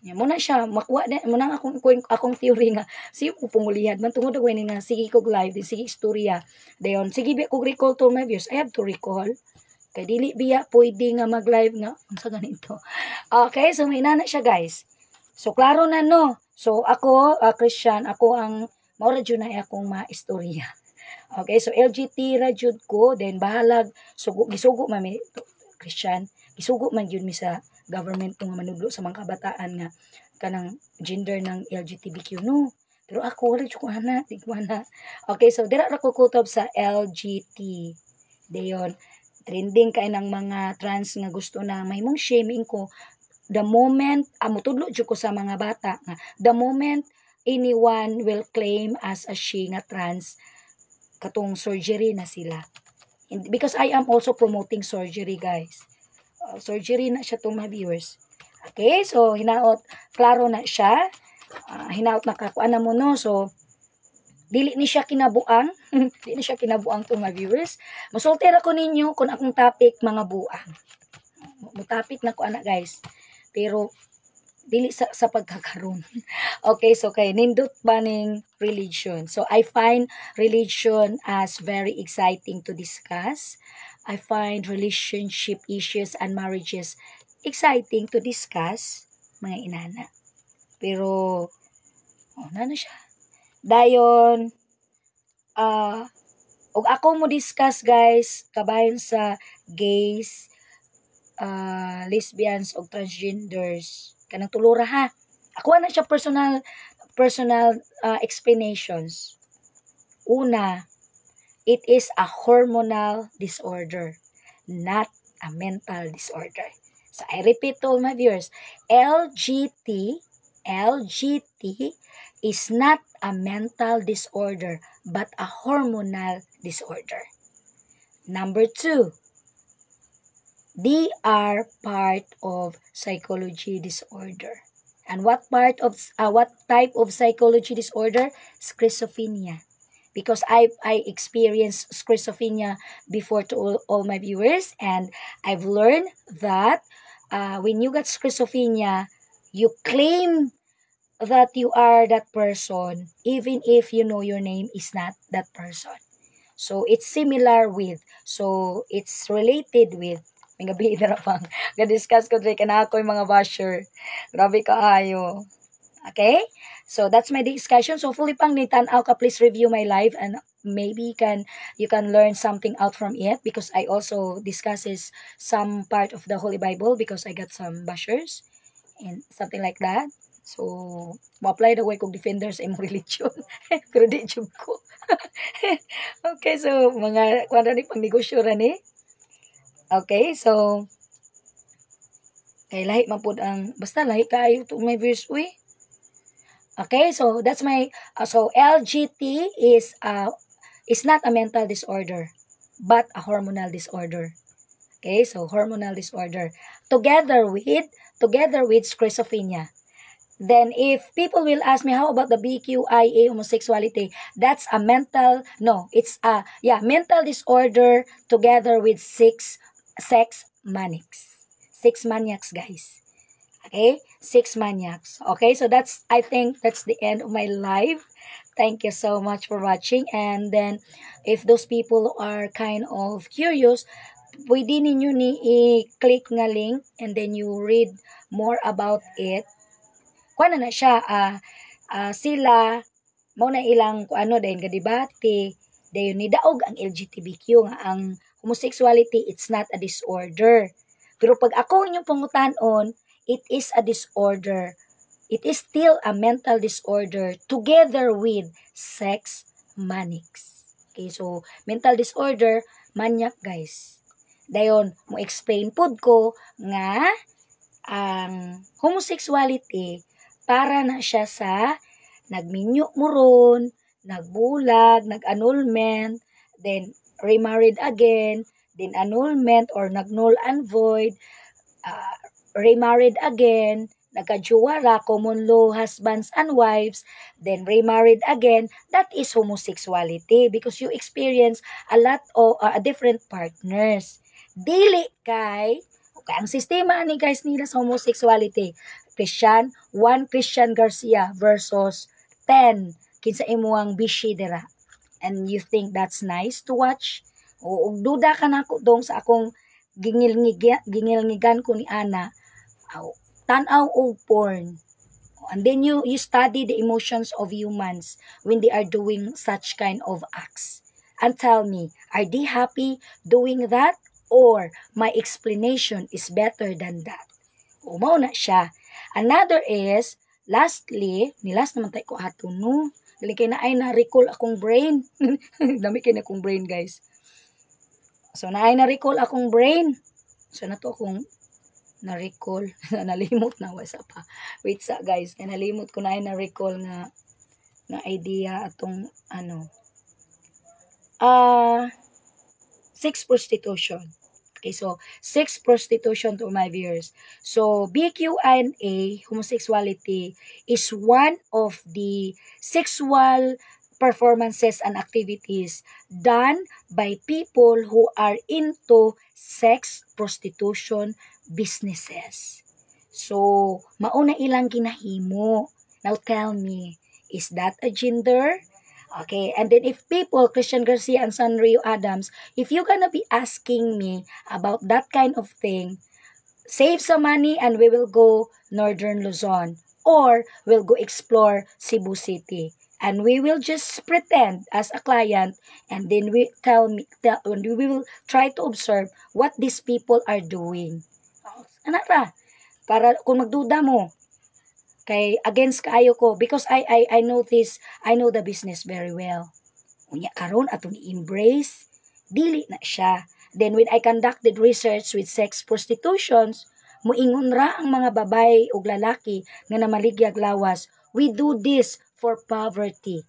Ya mo na siya makuha na mo na akong theory nga sige ko pumulihad man tungod ako ini nga sige kog live din sige istorya dayon sige bi kog recall to my viewers. I have to recall kay dili biya pwede nga mag-live nga unsa ganito. Okay, so may na siya guys. So klaro na no. So ako Christian, ako ang maura jud na akong maistorya. Okay, so LGT ra jud ko, then bahalag gisugo man mi Christian, gisugo man jud mi sa government nga manudlo sa mga kabataan nga kanang gender ng LGBTQ no. Pero ako wala jud ko ana, di ko ana. Okay, so dira ra ko kutob sa LGT. Dayon trending kay ng mga trans nga gusto na mahimong shaming ko the moment mutudlo jud ko sa mga bata nga the moment anyone will claim as a she nga trans katong surgery na sila. Because I am also promoting surgery guys. Surgery na siya to mga viewers. Okay, so hinaot klaro na siya. Hinaot na kakuan na mo no. So dili ni siya kinabuang. Dili ni siya kinabuang to mga viewers. Musulti ra ko ninyo kung akong topic mga buang. Mutapik na ko ana guys. Pero dili sa pagkakaroon. Okay, so kay nindot baning religion. So I find religion as very exciting to discuss. I find relationship issues and marriages exciting to discuss, mga inana. Pero na siya. Dayon og ako mo discuss guys kabayon sa gays, lesbians og transgenders kanang tulura ha. Ako na siya personal explanations. Una, it is a hormonal disorder, not a mental disorder. So I repeat to all my viewers, LGT is not a mental disorder but a hormonal disorder. Number 2, they are part of psychology disorder. And what type of psychology disorder? Schizophrenia. Because I experienced schizophrenia before to all my viewers, and I've learned that when you got schizophrenia, you claim that you are that person even if you know your name is not that person. So it's similar with, so it's related with may gabi na pang ga-discuss ko dre kana ako yung mga basher. Grabe kaayo. Okay? So that's my discussion. So fully pang nitan-aw ka, please review my live and maybe you can learn something out from it because I also discusses some part of the Holy Bible because I got some bashers and something like that. So mo-apply the way kong defender sa imong religion. Pero di jud ko. Okay, so mga kuan ni pang negosyo ra ni. Okay, so kay lahi man pud ang basta lahi kaayo to my viewers uy. Okay, so that's my so LGT is not a mental disorder but a hormonal disorder. Okay, so hormonal disorder together with schizophrenia. Then if people will ask me how about the BQIA homosexuality, that's a mental mental disorder together with sex maniacs. Sex maniacs guys. Okay? Sex maniacs. Okay? So I think that's the end of my live. Thank you so much for watching. And then if those people are kind of curious, pwede ninyo ni i-click nga link and then you read more about it. Kuan na siya sila mao na ilang ano din kadibate dayon ni daog ang LGBTQ nga ang homosexuality it's not a disorder. Pero pag ako inyong pangutanon, it is a disorder. It is still a mental disorder together with sex manics. Okay, so mental disorder, maniac guys. Dayon mo explain pud ko nga ang homosexuality para na siya sa nagminyo muron, nagbulag, nag-annulment, then remarried again, then annulment or nag-null and void, remarried again, nagkajuwara, common law, husbands and wives, then remarried again, that is homosexuality because you experience a lot of different partners. Dili kay, okay, ang sistema ni guys nila sa homosexuality, Christian Garcia versus 10 kinsa imuang bishi dira. And you think that's nice to watch? O duda ka na ko dong sa akong gingilngigan ko ni Ana. Tanaw og porn. And then you study the emotions of humans when they are doing such kind of acts. And tell me, are they happy doing that? Or my explanation is better than that? Mao na siya. Another is, lastly, nilas naman tayo ko ato, no? Dili kay na ay na-recall akong brain. Dami kay na akong brain, guys. So, na ay na-recall akong brain. So, na to akong na-recall. Nalimot na, wasa pa. Wait sa, guys. Nalimot ko na ay na-recall nga idea atong, sex prostitution. Okay, so, sex prostitution to my viewers. So, BQNA, homosexuality, is one of the sexual performances and activities done by people who are into sex prostitution businesses. So, mauna ilang ginahimo. Now, tell me, is that a gender? Okay, and then if people, Christian Garcia and Sanrio Adams, if you're gonna be asking me about that kind of thing, save some money and we will go Northern Luzon or we'll go explore Cebu City. And we will just pretend as a client and then we we will try to observe what these people are doing. Ano ra? Para kung magduda mo, kay against kaayo ko because I know this, I know the business very well. Unya karon atong embrace dili na siya. Then when I conducted research with sex prostitutions, muingon ra ang mga babae ug lalaki nga namaligyag lawas, we do this for poverty.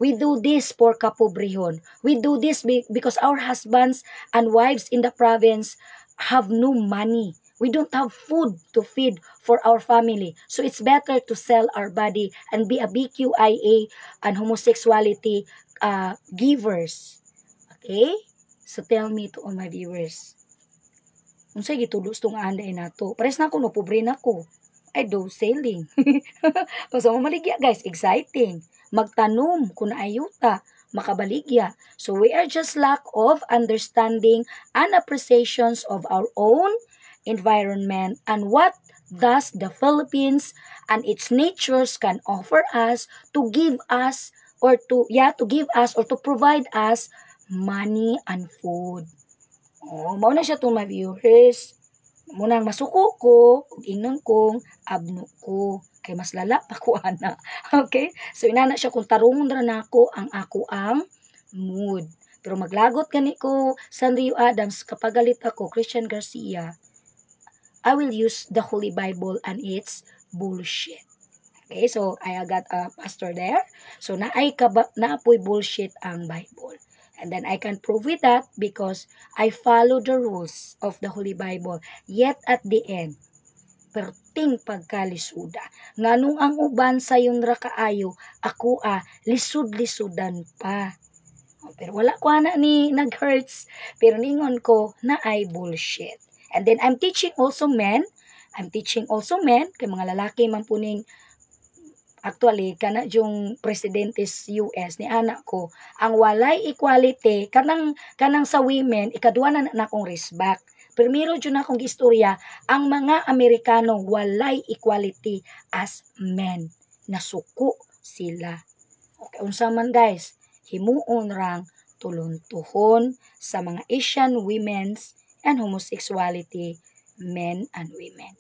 We do this for kapobrehon. We do this because our husbands and wives in the province have no money. We don't have food to feed for our family. So it's better to sell our body and be a BQIA and homosexuality givers. Okay? So tell me to all my viewers. Unsay gitulos tong anday nato? Pares na ako no pobre na ko. I do selling. Basta mamaligya guys, exciting. Magtanom kun ayuta, makabaligya. So we are just lack of understanding and appreciations of our own environment and what does the Philippines and its natures can offer us to give us or to provide us money and food. Mao na siya to my viewers. Munang masuko ko ug ingnon kong abno ko kay mas lala pa ko ana. Okay? So inana siya kung tarungon ra nako ang ako ang mood. Pero maglagot gani ko Sanrio Adams kapag galit ako Christian Garcia, I will use the Holy Bible and its bullshit. Okay, so I got a pastor there. So naapoy bullshit ang Bible. And then I can prove with that because I follow the rules of the Holy Bible. Yet at the end, perting pagkalisuda. Nganong ang uban sa yung rakaayo, ako lisud-lisudan pa. Pero wala ko na ni nag-hurts. Pero ningon ko na ay bullshit. And then I'm teaching also men. Kay mga lalaki man puning actually kana yung presidente US ni anak ko ang walay equality kanang sa women ikaduha na akong respect. Primero jud na akong istorya ang mga Amerikano walay equality as men. Nasuko sila. Okay, unsa man guys, himuon rang tuluntuhon sa mga Asian women's and homosexuality, men and women.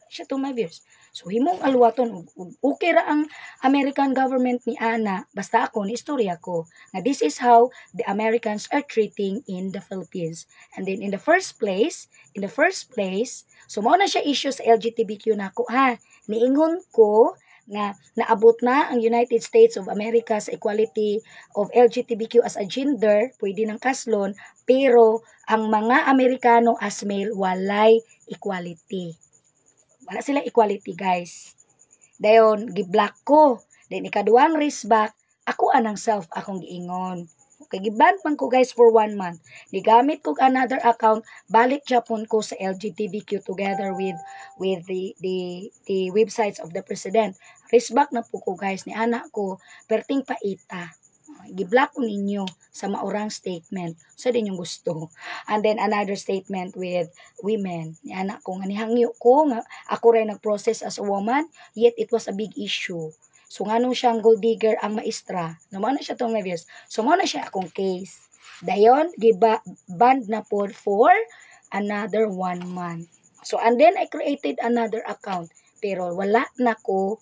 Siya to my viewers. So, himong alwaton, okay ra ang American government ni Ana, basta ako, ni istorya ko, na this is how the Americans are treating in the Philippines. And then, in the first place, so, mao na siya issue sa LGBTQ na ako, niingon ko, nga naabot na ang United States of America sa equality of LGBTQ as a gender, pwede ng kaslon, pero ang mga Amerikano as male, walay equality. Wala sila equality, guys. Dayon gi-block ko. Then ikaduhang race back, ako anang self akong giingon. Okay, giban man ko guys for 1 month. Gigamit ko another account, balik Japon ko sa LGBTQ together with the websites of the president. Race back na po ko guys ni anak ko, perting paita. Gi-block ko ninyo sa maurang statement. So din yung gusto. And then another statement with women. Ni anak ko nga nihangyo ko nga ako rin nag-process as a woman, yet it was a big issue. So nga nung siyang gold digger ang maestra, naman na siya itong reviews. So mo na siya akong case. Dayon, banned na po for another 1 month. So and then I created another account. Pero wala na ko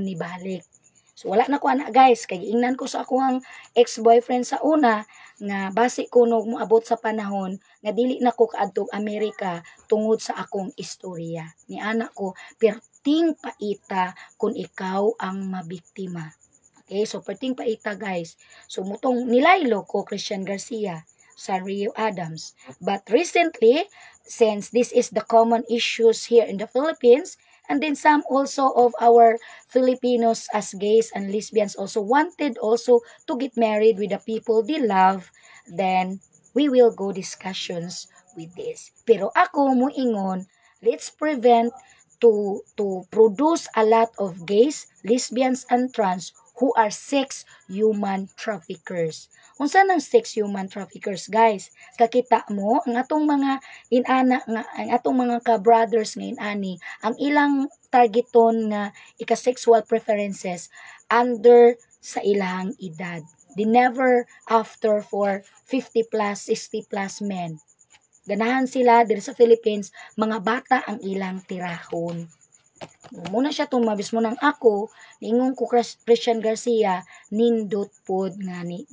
nibalik. So wala na ko ana guys, kay giingnan ko sa akong ex-boyfriend sa una nga base ko no moabot sa panahon nga dili na ko kaadtog Amerika tungod sa akong istorya. Ni anak ko, perting paita kung ikaw ang mabiktima. Okay, so perting paita guys. So mutong nilaylo ko Christian Garcia sa Rio Adams. But recently, since this is the common issues here in the Philippines, and then some also of our Filipinos as gays and lesbians also wanted also to get married with the people they love, then we will go discussions with this. Pero ako muingon, let's prevent to produce a lot of gays, lesbians, and trans who are sex human traffickers. Unsa nang sex human traffickers, guys? Kakita mo ang atong mga inana nga ang atong mga ka-brothers nga inani, ang ilang targeton nga ika-sexual preferences under sa ilang edad. They never after for 50 plus, 60 plus men. Ganahan sila diri sa Philippines, mga bata ang ilang tirahon. Muna siya tumabis mo ng ako, niingon ko Christian Garcia, nindot pod nga ni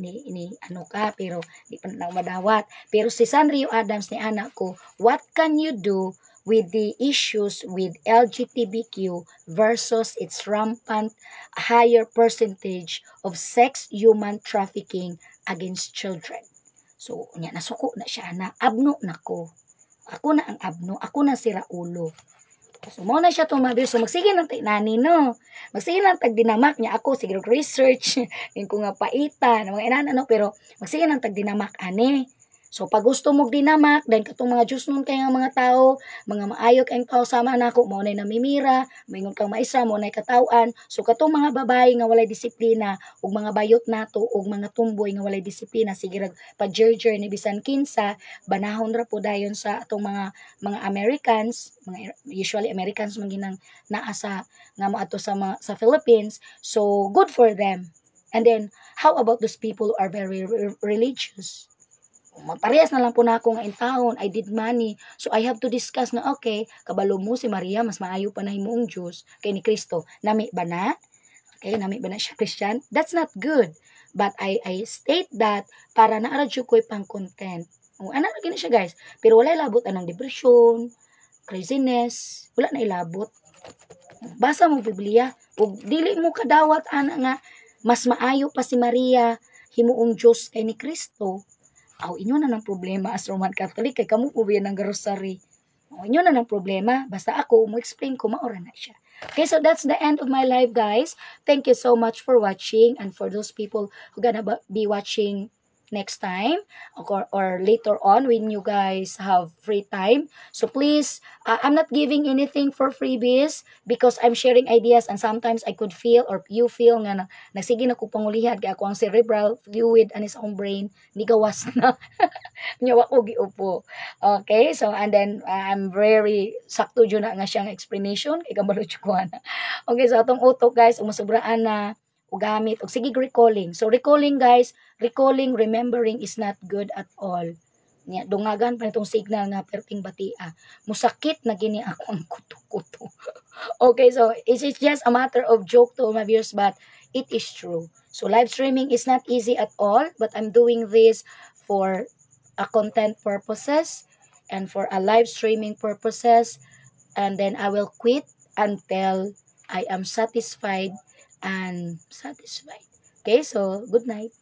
ano ka, pero di pa na madawat. Pero si Sanrio Adams ni anak ko, what can you do with the issues with LGBTQ versus its rampant higher percentage of sex human trafficking against children? So, nasuko na siya na, abno na ko. Ako na ang abno, ako na sira ulo. So, mo na siya tumabi. So, magsige ng nani, no? Magsige ng tagdinamak niya ako, sige research, din ko nga paita, ng mga inana, no? Pero, magsige ng tagdinamak, ane. So, pag gusto mong dinamak, dahil katong mga Diyos nun kaya mga tao, mga maayo kayong tao sama na ako, mo na'y namimira, maingon kang maisra, mo na'y katawan. So, katong mga babae nga walay disiplina, ug mga bayot nato, ug mga tumboy nga walay disiplina, sige rag pa-jerjer ni bisan kinsa, banahon ra po dayon sa atong mga Americans, mga usually Americans man ginang naa sa nga moadto sa Philippines. So, good for them. And then, how about those people who are very religious? Magparehas na lang po na ako nga in town, I did money. So I have to discuss na, okay, kabalo mo si Maria, mas maayo pa na himuong Diyos kay ni Kristo. Nami ba na? Okay, nami ba na siya Christian? That's not good. But I state that para naaradyo ko'y pang content. Ano na gini siya guys? Pero wala ilabot anang depression, craziness, wala na ilabot. Basa mo Biblia, ug dili mo kadawat ana nga mas maayo pa si Maria himuong Diyos kay ni Kristo. Aw, inyo na ng problema as Roman Catholic, kay kamo po yan ng rosary. Inyo na ng problema, basta ako, mo-explain ko, maura na siya. Okay, so that's the end of my live, guys. Thank you so much for watching, and for those people who gonna be watching next time, or later on when you guys have free time. So please, I'm not giving anything for freebies because I'm sharing ideas, and sometimes I could feel or you feel nga nagsige na ko pangulihad kay ako ang cerebral fluid ani sa akong brain ni gawas na nyawa ko giupo. Okay, so and then I'm very sakto jud na nga siyang explanation kay kabalo ko na. Okay, so atong utok guys umusobraan na o gamit o sige recalling. So recalling guys, remembering is not good at all. Nya dungagan pa itong signal nga perting batia. Musakit na gini ako ang kuto-kuto. Okay, so it's just a matter of joke to all my viewers, but it is true. So live streaming is not easy at all, but I'm doing this for a content purposes and for a live streaming purposes, and then I will quit until I am satisfied and satisfied. Okay, so good night.